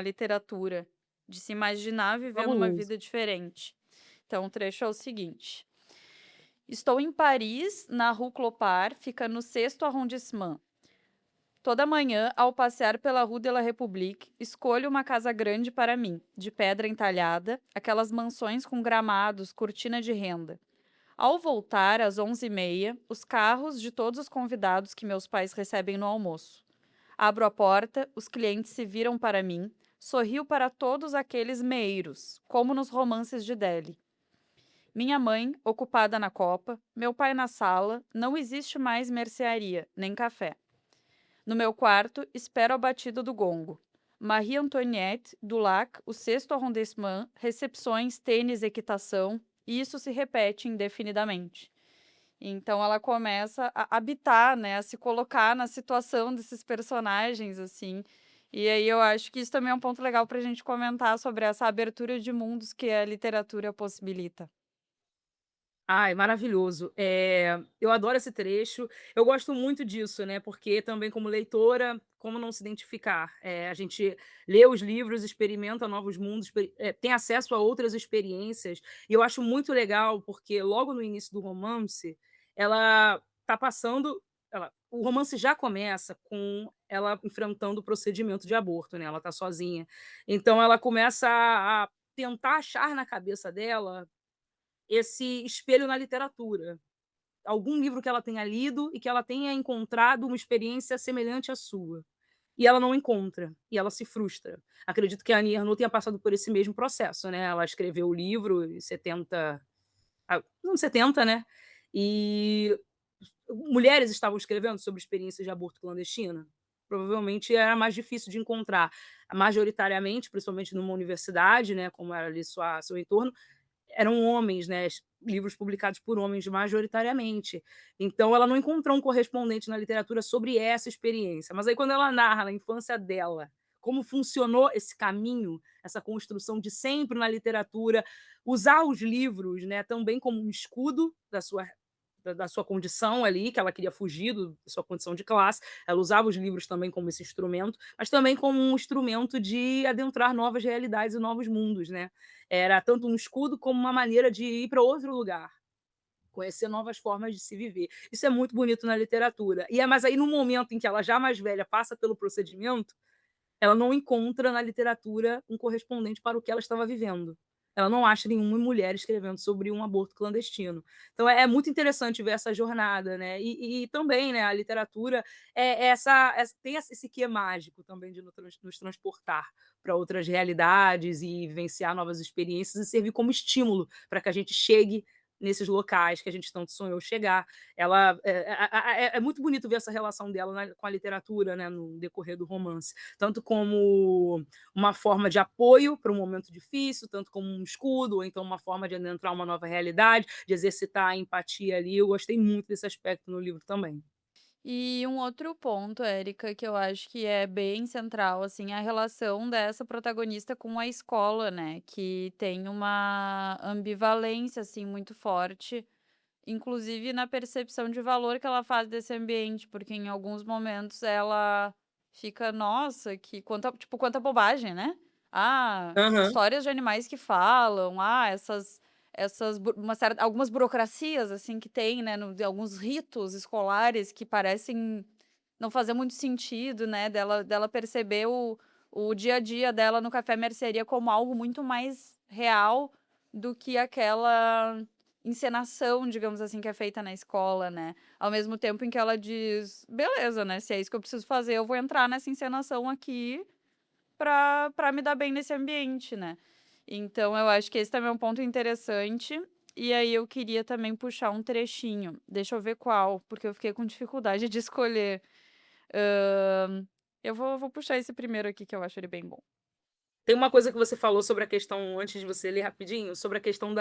literatura, de se imaginar vivendo uma Fabuloso. vida diferente. Então o trecho é o seguinte: "Estou em Paris, na Rue Clopard, fica no sexto arrondissement. Toda manhã, ao passear pela Rue de la République, escolho uma casa grande para mim, de pedra entalhada, aquelas mansões com gramados, cortina de renda. Ao voltar, às 11h30, os carros de todos os convidados que meus pais recebem no almoço. Abro a porta, os clientes se viram para mim, sorrio para todos aqueles meiros, como nos romances de Delhi. Minha mãe, ocupada na copa, meu pai na sala, não existe mais mercearia, nem café. No meu quarto, espero a batida do gongo. Marie Antoinette, Dulac, o sexto arrondissement, recepções, tênis, equitação, e isso se repete indefinidamente. Então ela começa a habitar, né, a se colocar na situação desses personagens, assim. E aí eu acho que isso também é um ponto legal para a gente comentar sobre essa abertura de mundos que a literatura possibilita. Ai, maravilhoso. Eu adoro esse trecho. Eu gosto muito disso, né, porque também como leitora, como não se identificar? A gente lê os livros, experimenta novos mundos, tem acesso a outras experiências, e eu acho muito legal, porque logo no início do romance, ela tá passando o romance já começa com ela enfrentando o procedimento de aborto, né, ela tá sozinha. Então ela começa a tentar achar na cabeça dela esse espelho na literatura. Algum livro que ela tenha lido e que ela tenha encontrado uma experiência semelhante à sua. E ela não encontra, e ela se frustra. Acredito que a Annie Ernaux tenha passado por esse mesmo processo, né, ela escreveu o livro em 70, nos anos 70, né, e mulheres estavam escrevendo sobre experiências de aborto clandestino. Provavelmente era mais difícil de encontrar. Majoritariamente, principalmente numa universidade, né, como era ali seu entorno, eram homens, né, livros publicados por homens majoritariamente. Então ela não encontrou um correspondente na literatura sobre essa experiência. Mas aí quando ela narra na infância dela, como funcionou esse caminho, essa construção de sempre na literatura, usar os livros, né, também como um escudo da sua condição ali, que ela queria fugir da sua condição de classe, ela usava os livros também como esse instrumento, mas também como um instrumento de adentrar novas realidades e novos mundos, né. Era tanto um escudo como uma maneira de ir para outro lugar, conhecer novas formas de se viver. Isso é muito bonito na literatura. Mas aí no momento em que ela já mais velha passa pelo procedimento, ela não encontra na literatura um correspondente para o que ela estava vivendo. Ela não acha nenhuma mulher escrevendo sobre um aborto clandestino. Então é muito interessante ver essa jornada, né. E também, né, a literatura tem esse quê mágico também de nos transportar para outras realidades e vivenciar novas experiências e servir como estímulo para que a gente chegue nesses locais que a gente tanto sonhou chegar. Ela é muito bonito ver essa relação dela com a literatura, né, no decorrer do romance, tanto como uma forma de apoio para um momento difícil, tanto como um escudo, ou então uma forma de adentrar uma nova realidade, de exercitar a empatia ali. Eu gostei muito desse aspecto no livro também. E um outro ponto, Érica, que eu acho que é bem central, assim, é a relação dessa protagonista com a escola, né? Que tem uma ambivalência, assim, muito forte, inclusive na percepção de valor que ela faz desse ambiente, porque em alguns momentos ela fica, nossa, que quanta, tipo, quanta bobagem, né? Ah, Aham. histórias de animais que falam, algumas burocracias, assim, que tem, né, alguns ritos escolares que parecem não fazer muito sentido, né, dela perceber o dia a dia dela no café mercearia como algo muito mais real do que aquela encenação, digamos assim, que é feita na escola, né. Ao mesmo tempo em que ela diz: "Beleza, né, se é isso que eu preciso fazer, eu vou entrar nessa encenação aqui pra me dar bem nesse ambiente, né". Então eu acho que esse também é um ponto interessante, e aí eu queria também puxar um trechinho, deixa eu ver qual, porque eu fiquei com dificuldade de escolher. Eu vou puxar esse primeiro aqui que eu acho ele bem bom. Tem uma coisa que você falou sobre a questão, antes de você ler rapidinho, sobre a questão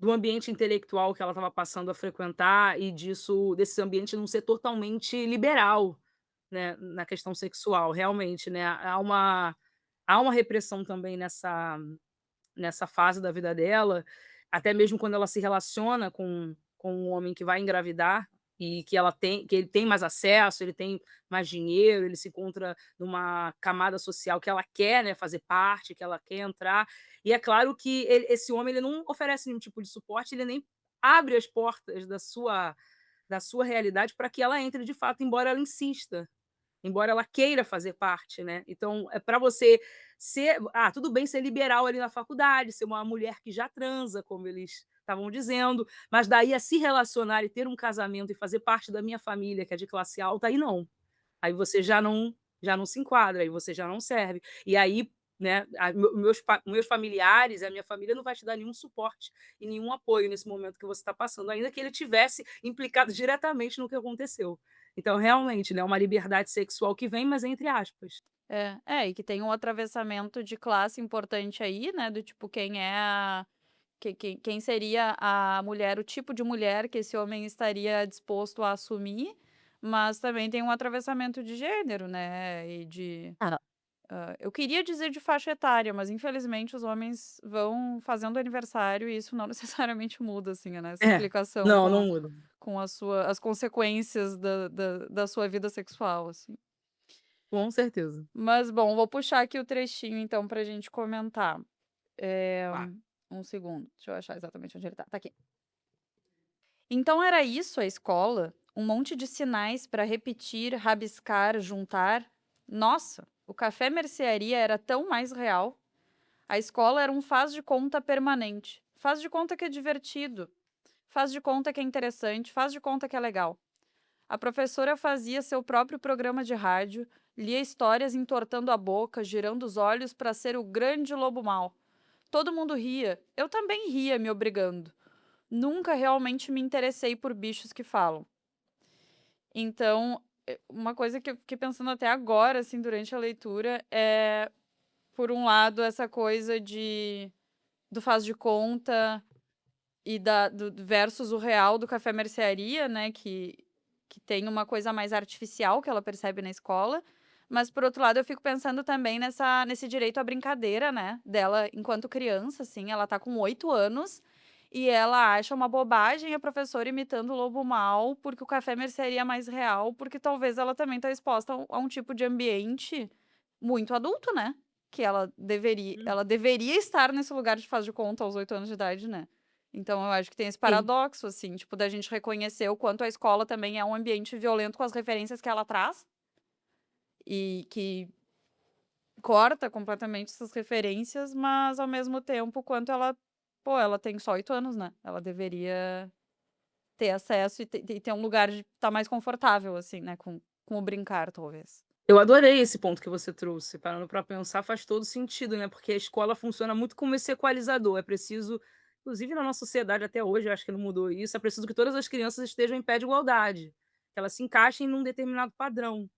do ambiente intelectual que ela estava passando a frequentar e desse ambiente não ser totalmente liberal, né, na questão sexual, realmente, né, há uma repressão também nessa fase da vida dela, até mesmo quando ela se relaciona com um homem que vai engravidar e que ele tem mais acesso, ele tem mais dinheiro, ele se encontra numa camada social que ela quer, né, fazer parte, que ela quer entrar. E é claro que esse homem ele não oferece nenhum tipo de suporte, ele nem abre as portas da sua realidade para que ela entre de fato, embora ela insista. Embora ela queira fazer parte, né. Então, é para você tudo bem ser liberal ali na faculdade, ser uma mulher que já transa, como eles estavam dizendo, mas daí a se relacionar e ter um casamento e fazer parte da minha família, que é de classe alta, aí não. Aí você já não se enquadra, aí você já não serve. E aí, né, meus familiares, a minha família não vai te dar nenhum suporte e nenhum apoio nesse momento que você está passando, ainda que ele tivesse implicado diretamente no que aconteceu. Então, realmente, né, uma liberdade sexual que vem, mas entre aspas. E que tem um atravessamento de classe importante aí, né, do tipo, quem é a quem seria a mulher, o tipo de mulher que esse homem estaria disposto a assumir, mas também tem um atravessamento de gênero, né, e de Ah, eu queria dizer de faixa etária, mas infelizmente os homens vão fazendo aniversário e isso não necessariamente muda, assim, né, essa é. implicação Não, com não muda. as consequências da sua vida sexual, assim. Com certeza. Mas bom, vou puxar aqui o trechinho então pra gente comentar. Claro. Um segundo, deixa eu achar exatamente onde ele tá aqui. Então era isso a escola? Um monte de sinais para repetir, rabiscar, juntar? Nossa, o café mercearia era tão mais real. A escola era um faz de conta permanente. Faz de conta que é divertido. Faz de conta que é interessante. Faz de conta que é legal. A professora fazia seu próprio programa de rádio, lia histórias entortando a boca, girando os olhos para ser o grande lobo mau. Todo mundo ria. Eu também ria, me obrigando. Nunca realmente me interessei por bichos que falam. Então, uma coisa que eu fiquei pensando até agora, assim, durante a leitura, é, por um lado, essa coisa do faz de conta e do versus o real do café mercearia, né? Que tem uma coisa mais artificial que ela percebe na escola. Mas, por outro lado, eu fico pensando também nesse direito à brincadeira, né? Dela enquanto criança, assim. Ela tá com 8 anos e ela acha uma bobagem a professora imitando o lobo mal, porque o café mercearia é mais real, porque talvez ela também tá exposta a um tipo de ambiente muito adulto, né? Que Hum. ela deveria estar nesse lugar de faz de conta aos 8 anos de idade, né? Então eu acho que tem esse Sim. paradoxo, assim, tipo, da gente reconhecer o quanto a escola também é um ambiente violento com as referências que ela traz e que corta completamente essas referências, mas ao mesmo tempo, quanto ela, pô, ela tem só 8 anos, né? Ela deveria ter acesso e ter um lugar de estar mais confortável, assim, né? Com o brincar, talvez. Eu adorei esse ponto que você trouxe, parando para pensar faz todo sentido, né, porque a escola funciona muito como esse equalizador, é preciso inclusive na nossa sociedade até hoje, eu acho que não mudou isso, é preciso que todas as crianças estejam em pé de igualdade, que elas se encaixem num determinado padrão.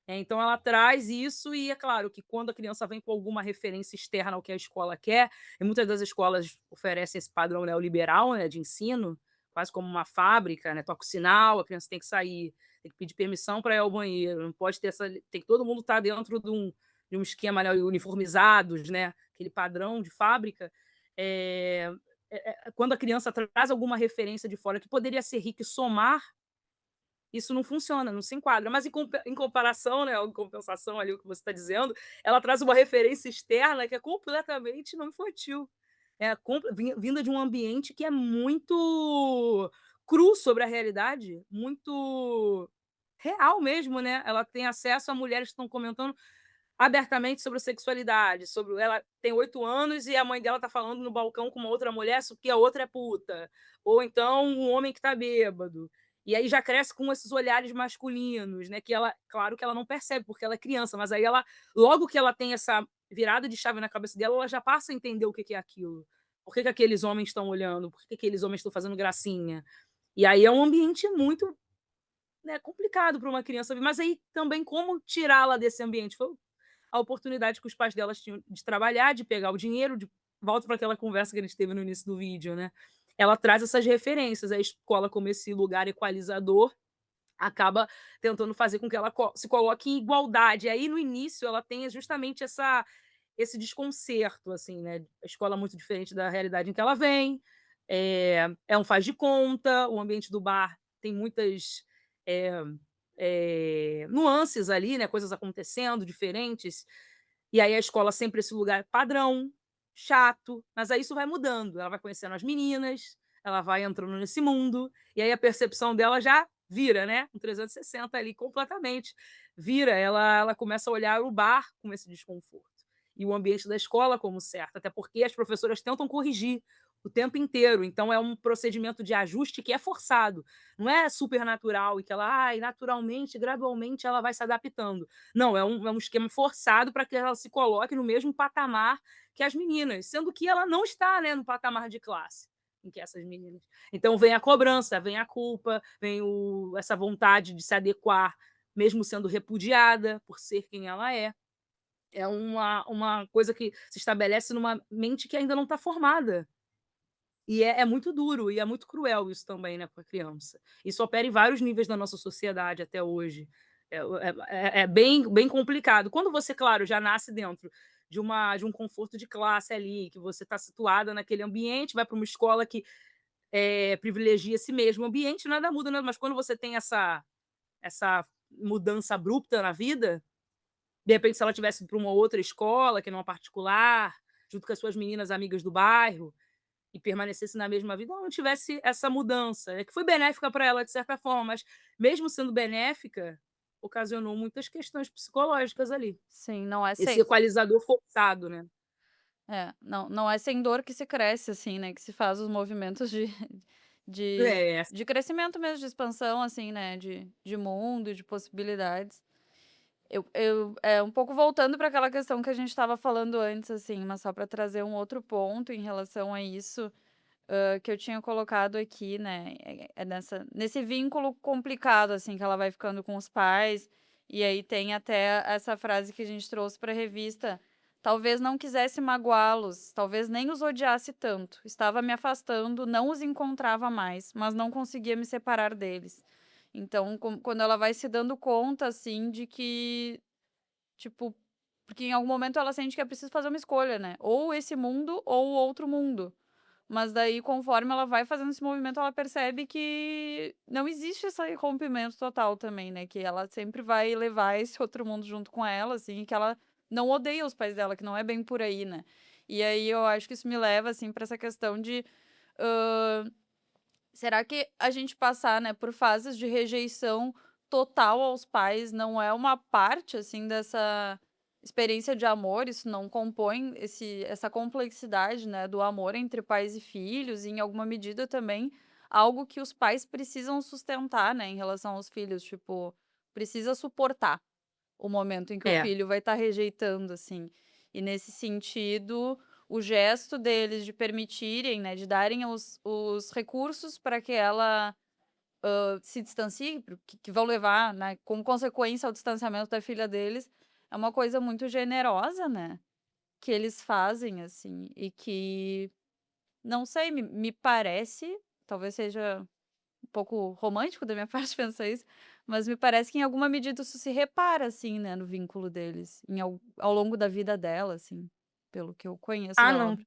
Então ela traz isso e é claro que quando a criança vem com alguma referência externa ao que a escola quer, e muitas das escolas oferecem esse padrão neoliberal, né, de ensino, quase como uma fábrica, né, toca o sinal, a criança tem que sair, tem que pedir permissão para ir ao banheiro, não pode ter essa tem que todo mundo estar dentro de um esquema, né, uniformizados, né, aquele padrão de fábrica. Eh Quando a criança traz alguma referência de fora que poderia ser rica e somar, isso não funciona, não se enquadra. Mas em comparação, né, ou em compensação ali o que você está dizendo, ela traz uma referência externa que é completamente não infantil. É vinda de um ambiente que é muito cru sobre a realidade, muito real mesmo, né. Ela tem acesso a mulheres que estão comentando abertamente sobre sexualidade, sobre ela tem 8 anos e a mãe dela tá falando no balcão com uma outra mulher que a outra é puta, ou então um homem que tá bêbado. E aí já cresce com esses olhares masculinos, né, que ela claro que ela não percebe, porque ela é criança, mas aí ela logo que ela tem essa virada de chave na cabeça dela, ela já passa a entender o que que é aquilo. Por que que aqueles homens estão olhando, por que que aqueles homens estão fazendo gracinha. E aí é um ambiente muito, né, complicado para uma criança, mas aí também como tirá-la desse ambiente? Foi a oportunidade que os pais delas tinham de trabalhar, de pegar o dinheiro, de volta para aquela conversa que a gente teve no início do vídeo, né. ela traz essas referências. A escola, como esse lugar equalizador, acaba tentando fazer com que ela se coloque em igualdade. Aí, no início, ela tem justamente esse desconcerto, assim, né? A escola é muito diferente da realidade em que ela vem, é um faz de conta, o ambiente do bar tem muitas é, nuances ali, né? Coisas acontecendo diferentes. E aí a escola sempre esse lugar padrão, chato, mas aí isso vai mudando. Ela vai conhecendo as meninas, ela vai entrando nesse mundo, e aí a percepção dela já vira, né? Um 360 ali completamente. Vira, ela começa a olhar o bar com esse desconforto. E o ambiente da escola como certo, até porque as professoras tentam corrigir o tempo inteiro. Então é um procedimento de ajuste que é forçado. Não é supernatural e que ela, ai, naturalmente, gradualmente ela vai se adaptando. Não, é um esquema forçado para que ela se coloque no mesmo patamar que as meninas, sendo que ela não está, né, no patamar de classe em que essas meninas. Então vem a cobrança, vem a culpa, vem essa vontade de se adequar, mesmo sendo repudiada por ser quem ela é. É uma coisa que se estabelece numa mente que ainda não está formada. E é muito duro e é muito cruel isso também, né, com a criança. Isso opera em vários níveis da nossa sociedade até hoje. É bem complicado. Quando você, claro, já nasce dentro de um conforto de classe ali, que você está situada naquele ambiente, vai para uma escola que, privilegia esse mesmo ambiente, nada muda, né, mas quando você tem essa mudança abrupta na vida, de repente, se ela tivesse ido para uma outra escola, que não é uma particular, junto com as suas meninas amigas do bairro, e permanecesse na mesma vida, ela não tivesse essa mudança, que foi benéfica para ela de certa forma, mas mesmo sendo benéfica, ocasionou muitas questões psicológicas ali. Sim, não é Esse sem equalizador forçado, né. não é sem dor que se cresce, assim, né, que se faz os movimentos de É, de crescimento mesmo, de expansão, assim, né, de mundo, de possibilidades. Um pouco voltando para aquela questão que a gente estava falando antes, assim, mas só para trazer um outro ponto em relação a isso, que eu tinha colocado aqui, né, nesse vínculo complicado, assim, que ela vai ficando com os pais, e aí tem até essa frase que a gente trouxe para a revista: "Talvez não quisesse magoá-los, talvez nem os odiasse tanto. Estava me afastando, não os encontrava mais, mas não conseguia me separar deles". Então, quando ela vai se dando conta, assim, de que, tipo, porque em algum momento ela sente que é preciso fazer uma escolha, né, ou esse mundo ou o outro mundo. Mas daí, conforme ela vai fazendo esse movimento, ela percebe que não existe esse rompimento total também, né, que ela sempre vai levar esse outro mundo junto com ela, assim, e que ela não odeia os pais dela, que não é bem por aí, né. E aí eu acho que isso me leva, assim, pra essa questão de, hã, será que a gente passar, né, por fases de rejeição total aos pais não é uma parte, assim, dessa experiência de amor? Isso não compõe essa complexidade, né, do amor entre pais e filhos e, em alguma medida, também algo que os pais precisam sustentar, né, em relação aos filhos, tipo, precisa suportar o momento em que o é. filho vai estar rejeitando, assim. E nesse sentido, o gesto deles de permitirem, né, de darem os recursos para que ela, se distancie, que vão levar, né, como consequência ao distanciamento da filha deles, é uma coisa muito generosa, né, que eles fazem, assim, e que, não sei, me parece, talvez seja um pouco romântico da minha parte pensar isso, mas me parece que em alguma medida isso se repara, assim, né, no vínculo deles, ao longo da vida dela, assim, pelo que eu conheço Ah, da não. obra.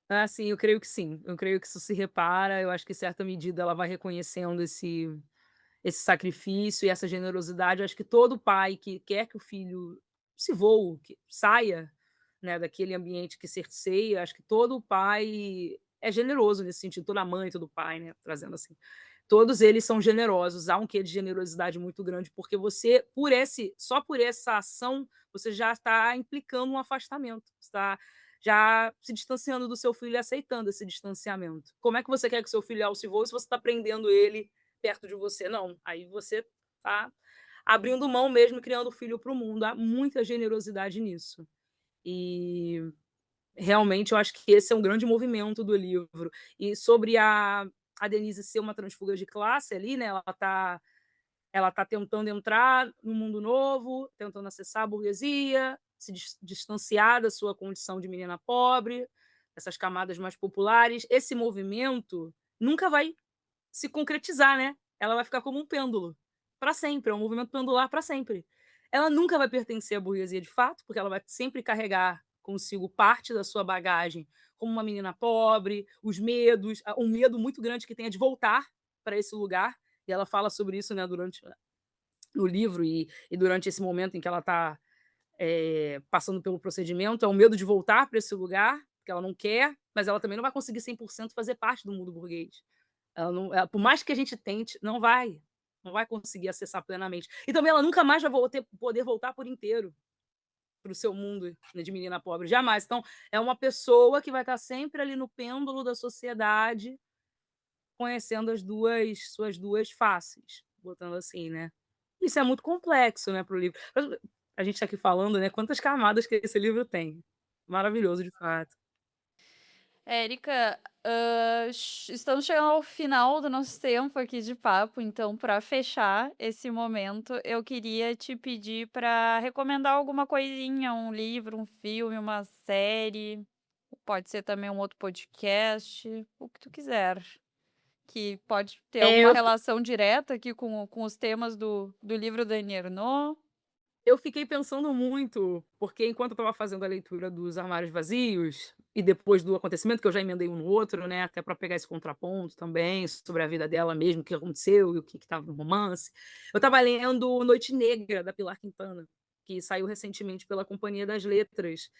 Ah, sim, eu creio que sim. Eu creio que isso se repara, eu acho que em certa medida ela vai reconhecendo esse sacrifício e essa generosidade. Eu acho que todo pai que quer que o filho se voe, que saia, né, daquele ambiente que cerceia, acho que todo pai é generoso nesse sentido, toda mãe, todo pai, né, trazendo assim. Todos eles são generosos, há um quê de generosidade muito grande, porque você, só por essa ação, você já está implicando um afastamento, está já se distanciando do seu filho e aceitando esse distanciamento. Como é que você quer que seu filho se voe se você está prendendo ele perto de você? Não, aí você está abrindo mão mesmo e criando o filho para o mundo. Há muita generosidade nisso. E realmente eu acho que esse é um grande movimento do livro. E sobre a Denise ser uma transfuga de classe ali, né, ela tá tentando entrar no mundo novo, tentando acessar a burguesia, se distanciar da sua condição de menina pobre, essas camadas mais populares, esse movimento nunca vai se concretizar, né. Ela vai ficar como um pêndulo, para sempre, é um movimento pendular para sempre. Ela nunca vai pertencer à burguesia de fato, porque ela vai sempre carregar consigo parte da sua bagagem como uma menina pobre, os medos, um medo muito grande que tem é de voltar para esse lugar, e ela fala sobre isso, né, durante no livro e durante esse momento em que ela está, passando pelo procedimento, é o medo de voltar para esse lugar, que ela não quer, mas ela também não vai conseguir 100% fazer parte do mundo burguês. Ela não por mais que a gente tente, não vai conseguir acessar plenamente. E também ela nunca mais vai poder voltar por inteiro para o seu mundo, né, de menina pobre, jamais. Então, é uma pessoa que vai estar sempre ali no pêndulo da sociedade, conhecendo as suas 2 faces, botando assim, né. Isso é muito complexo, né, para o livro. Mas a gente está aqui falando, né, quantas camadas que esse livro tem. Maravilhoso, de fato. Érica, estamos chegando ao final do nosso tempo aqui de papo, então para fechar esse momento, eu queria te pedir para recomendar alguma coisinha, um livro, um filme, uma série, pode ser também um outro podcast, o que tu quiser, que pode ter alguma Eu relação direta aqui com os temas do livro da Annie Ernaux. Eu fiquei pensando muito, porque enquanto eu estava fazendo a leitura dos Armários Vazios, e depois do acontecimento, que eu já emendei um no outro, né, até para pegar esse contraponto também, sobre a vida dela mesmo, o que aconteceu e o que estava no romance. Eu estava lendo Noite Negra, da Pilar Quintana, que saiu recentemente pela Companhia das Letras.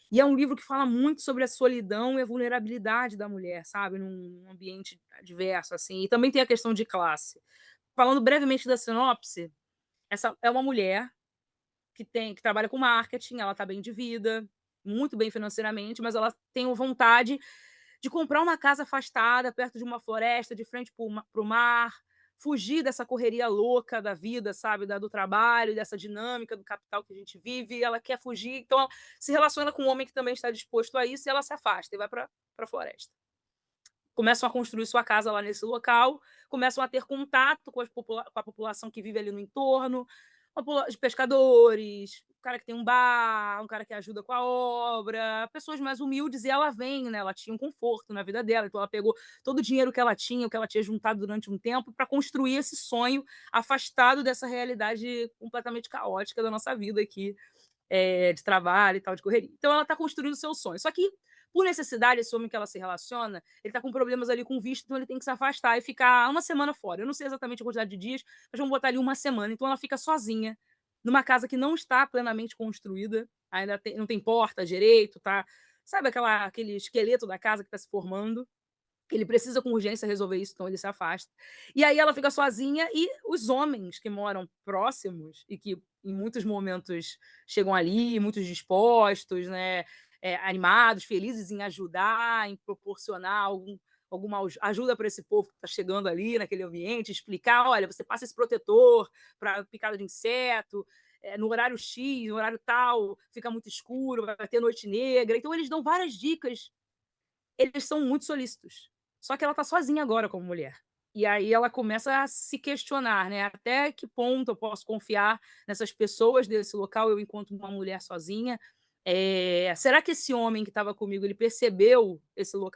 E é um livro que fala muito sobre a solidão e a vulnerabilidade da mulher, sabe, num ambiente adverso, assim. E também tem a questão de classe. Falando brevemente da sinopse, essa é uma mulher que trabalha com marketing, ela está bem de vida, muito bem financeiramente, mas ela tem vontade de comprar uma casa afastada, perto de uma floresta, de frente para o mar, fugir dessa correria louca da vida, sabe, do trabalho, dessa dinâmica do capital que a gente vive, ela quer fugir, então ela se relaciona com um homem que também está disposto a isso e ela se afasta e vai para a floresta. Começam a construir sua casa lá nesse local, começam a ter contato com a população que vive ali no entorno, os pescadores, o cara que tem um bar, um cara que ajuda com a obra, pessoas mais humildes, e ela vem, né, ela tinha um conforto na vida dela, então ela pegou todo o dinheiro que ela tinha, o que ela tinha juntado durante um tempo, para construir esse sonho afastado dessa realidade completamente caótica da nossa vida aqui, de trabalho e tal, de correria. Então ela está construindo o seu sonho. Só que, por necessidade, esse homem que ela se relaciona, ele está com problemas ali com visto, então ele tem que se afastar e ficar uma semana fora. Eu não sei exatamente a quantidade de dias, mas vamos botar ali uma semana. Então ela fica sozinha, numa casa que não está plenamente construída, ainda não tem porta direito, tá? Sabe aquele esqueleto da casa que está se formando? Ele precisa com urgência resolver isso, então ele se afasta. E aí ela fica sozinha e os homens que moram próximos e que em muitos momentos chegam ali, muitos dispostos, né, animados, felizes em ajudar, em proporcionar alguma ajuda para esse povo que está chegando ali naquele ambiente, explicar: olha, você passa esse protetor para picada de inseto, no horário X, no horário tal, fica muito escuro, vai ter noite negra. Então eles dão várias dicas, eles são muito solícitos. Só que ela tá sozinha agora como mulher. E aí ela começa a se questionar, né, até que ponto eu posso confiar nessas pessoas desse local, eu enquanto uma mulher sozinha. Será que esse homem que estava comigo, ele percebeu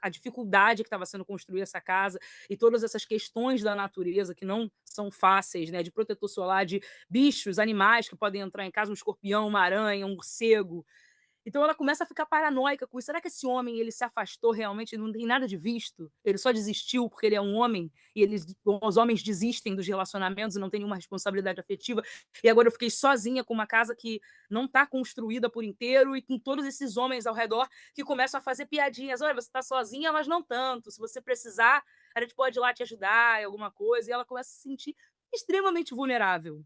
a dificuldade que estava sendo construir essa casa e todas essas questões da natureza que não são fáceis, né, de protetor solar, de bichos, animais que podem entrar em casa, um escorpião, uma aranha, um morcego. Então ela começa a ficar paranoica com isso. Será que esse homem, ele se afastou realmente, ele não tem nada de visto? Ele só desistiu porque ele é um homem e os homens desistem dos relacionamentos e não têm nenhuma responsabilidade afetiva. E agora eu fiquei sozinha com uma casa que não está construída por inteiro e com todos esses homens ao redor que começam a fazer piadinhas. Olha, você está sozinha, mas não tanto. Se você precisar, a gente pode ir lá te ajudar em alguma coisa. E ela começa a se sentir extremamente vulnerável.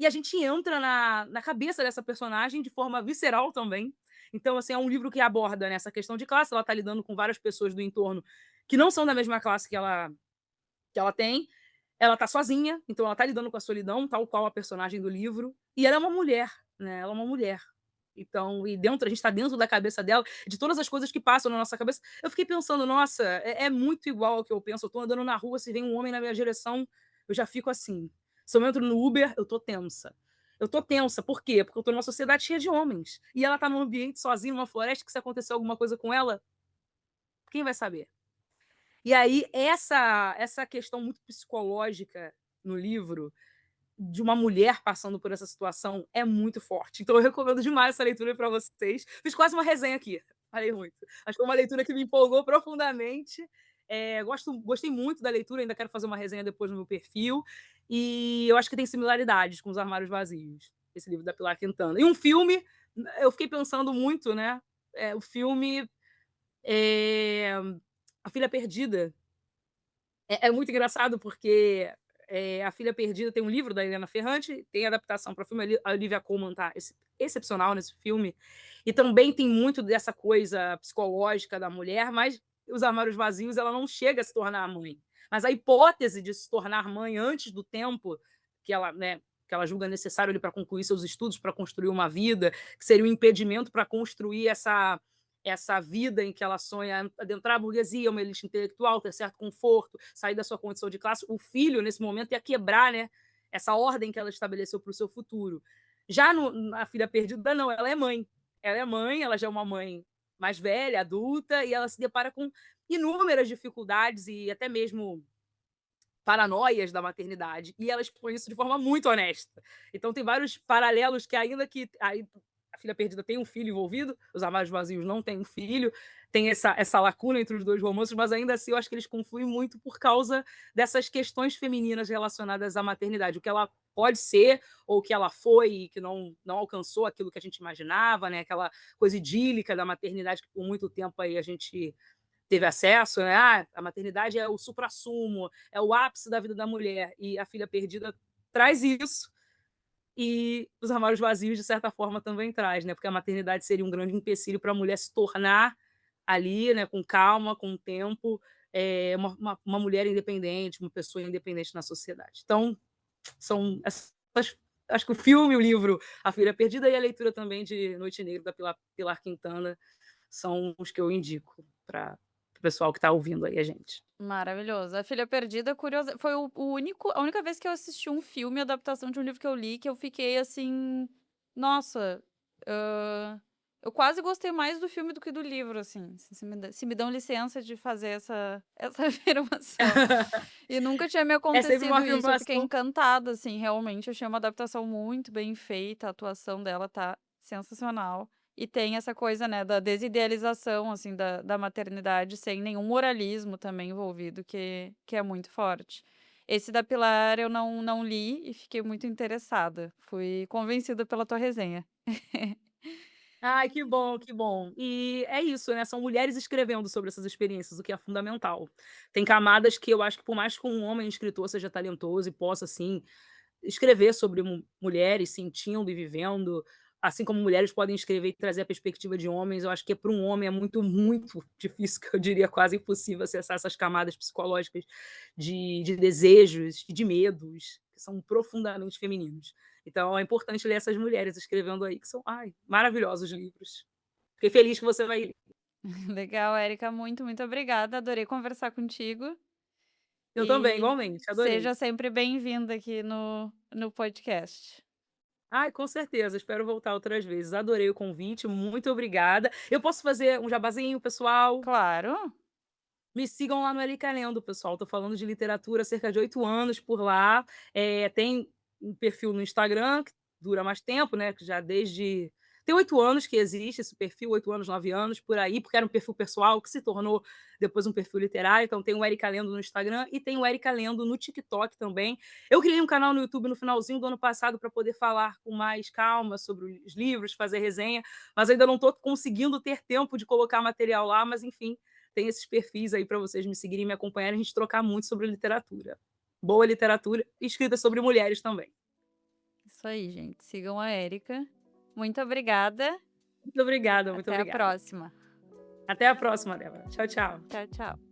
E a gente entra na cabeça dessa personagem de forma visceral também. Então, assim, é um livro que aborda, né, essa questão de classe, ela está lidando com várias pessoas do entorno que não são da mesma classe que ela tem. Ela está sozinha, então ela está lidando com a solidão, tal qual a personagem do livro, e ela é uma mulher, né, ela é uma mulher. Então, a gente está dentro da cabeça dela, de todas as coisas que passam na nossa cabeça. Eu fiquei pensando: "Nossa, é muito igual ao que eu penso, eu estou andando na rua, se vem um homem na minha direção, eu já fico assim. Se eu entro no Uber, eu tô tensa. Eu tô tensa, por quê? Porque eu tô numa sociedade cheia de homens, e ela tá num ambiente sozinha, numa floresta, que se acontecer alguma coisa com ela, Quem vai saber? E aí, essa questão muito psicológica no livro, de uma mulher passando por essa situação, é muito forte. Então eu recomendo demais essa leitura para vocês. Fiz quase uma resenha aqui, falei muito. Acho que foi uma leitura que me empolgou profundamente. Gostei muito da leitura, ainda quero fazer uma resenha depois no meu perfil. E eu acho que tem similaridades com Os Armários Vazios, esse livro da Pilar Quintana. E um filme, eu fiquei pensando muito, né? O filme é, A Filha Perdida. É muito engraçado porque A Filha Perdida tem um livro da Helena Ferrante, tem adaptação para filme, a Olivia Colman tá excepcional nesse filme, e também tem muito dessa coisa psicológica da mulher, mas Os Armários Vazios ela não chega a se tornar mãe. Mas a hipótese de se tornar mãe antes do tempo que ela, né, que ela julga necessário para concluir seus estudos, para construir uma vida, que seria um impedimento para construir essa vida em que ela sonha adentrar a burguesia, uma elite intelectual, ter certo conforto, sair da sua condição de classe. O filho, nesse momento, ia quebrar, né, essa ordem que ela estabeleceu para o seu futuro. Já na Filha Perdida, não, ela é mãe. Ela é mãe, ela já é uma mãe mais velha, adulta, e ela se depara com inúmeras dificuldades e até mesmo paranoias da maternidade. E ela expõe isso de forma muito honesta. Então tem vários paralelos que, ainda que A Filha Perdida tem um filho envolvido, Os Armários Vazios não tem um filho, tem essa lacuna entre os dois romances, mas ainda assim eu acho que eles confluem muito por causa dessas questões femininas relacionadas à maternidade, o que ela pode ser ou o que ela foi e que não alcançou aquilo que a gente imaginava, né? Aquela coisa idílica da maternidade que por muito tempo aí a gente teve acesso, né? A maternidade é o suprassumo, é o ápice da vida da mulher, e A Filha Perdida traz isso, e Os Armários Vazios, de certa forma, também traz, né? Porque a maternidade seria um grande empecilho para a mulher se tornar ali, né, com calma, com tempo, uma mulher independente, uma pessoa independente na sociedade. Então, são essas, acho que o filme, o livro A Filha Perdida e a leitura também de Noite Negra, da Pilar Quintana, são os que eu indico para o pessoal que está ouvindo aí a gente. Maravilhoso. A Filha Perdida, curiosa, foi a única vez que eu assisti um filme, adaptação de um livro que eu li, que eu fiquei assim, nossa, eu quase gostei mais do filme do que do livro, assim, se me dão licença de fazer essa afirmação. E nunca tinha me É sempre uma acontecido isso, eu fiquei afirmação. encantada, assim, realmente, achei uma adaptação muito bem feita, a atuação dela tá sensacional. E tem essa coisa, né, da desidealização, assim, da maternidade, sem nenhum moralismo também envolvido, que é muito forte. Esse da Pilar eu não li e fiquei muito interessada. Fui convencida pela tua resenha. Ai, que bom, que bom. E é isso, né, são mulheres escrevendo sobre essas experiências, o que é fundamental. Tem camadas que eu acho que por mais que um homem escritor seja talentoso e possa, assim, escrever sobre mulheres sentindo e vivendo, assim como mulheres podem escrever e trazer a perspectiva de homens, eu acho que para um homem é muito, muito difícil, que eu diria quase impossível acessar essas camadas psicológicas de desejos e de medos, que são profundamente femininos. Então é importante ler essas mulheres escrevendo aí, que são, ai, maravilhosos livros. Fiquei feliz que você vai ler. Legal, Érica, muito, muito obrigada. Adorei conversar contigo Eu também, e igualmente, adorei. seja sempre bem-vinda aqui no podcast. Ai, com certeza, espero voltar outras vezes. Adorei o convite, muito obrigada. Eu posso fazer um jabazinho, pessoal? Claro. Me sigam lá no Erika Lendo, pessoal. Estou falando de literatura há cerca de 8 anos por lá. Tem um perfil no Instagram, que dura mais tempo, né? Que já desde. Tem 8 anos que existe esse perfil, 8 anos, 9 anos, por aí, porque era um perfil pessoal que se tornou depois um perfil literário. Então tem o Erika Lendo no Instagram e tem o Erika Lendo no TikTok também. Eu criei um canal no YouTube no finalzinho do ano passado para poder falar com mais calma sobre os livros, fazer resenha, mas ainda não estou conseguindo ter tempo de colocar material lá, mas enfim, tem esses perfis aí para vocês me seguirem e me acompanharem, a gente trocar muito sobre literatura. Boa literatura, escrita sobre mulheres também. Isso aí, gente. Sigam a Érica. Muito obrigada. Muito obrigada, muito Até a obrigada. próxima. Até a próxima, Débora. Tchau, tchau. Tchau, tchau.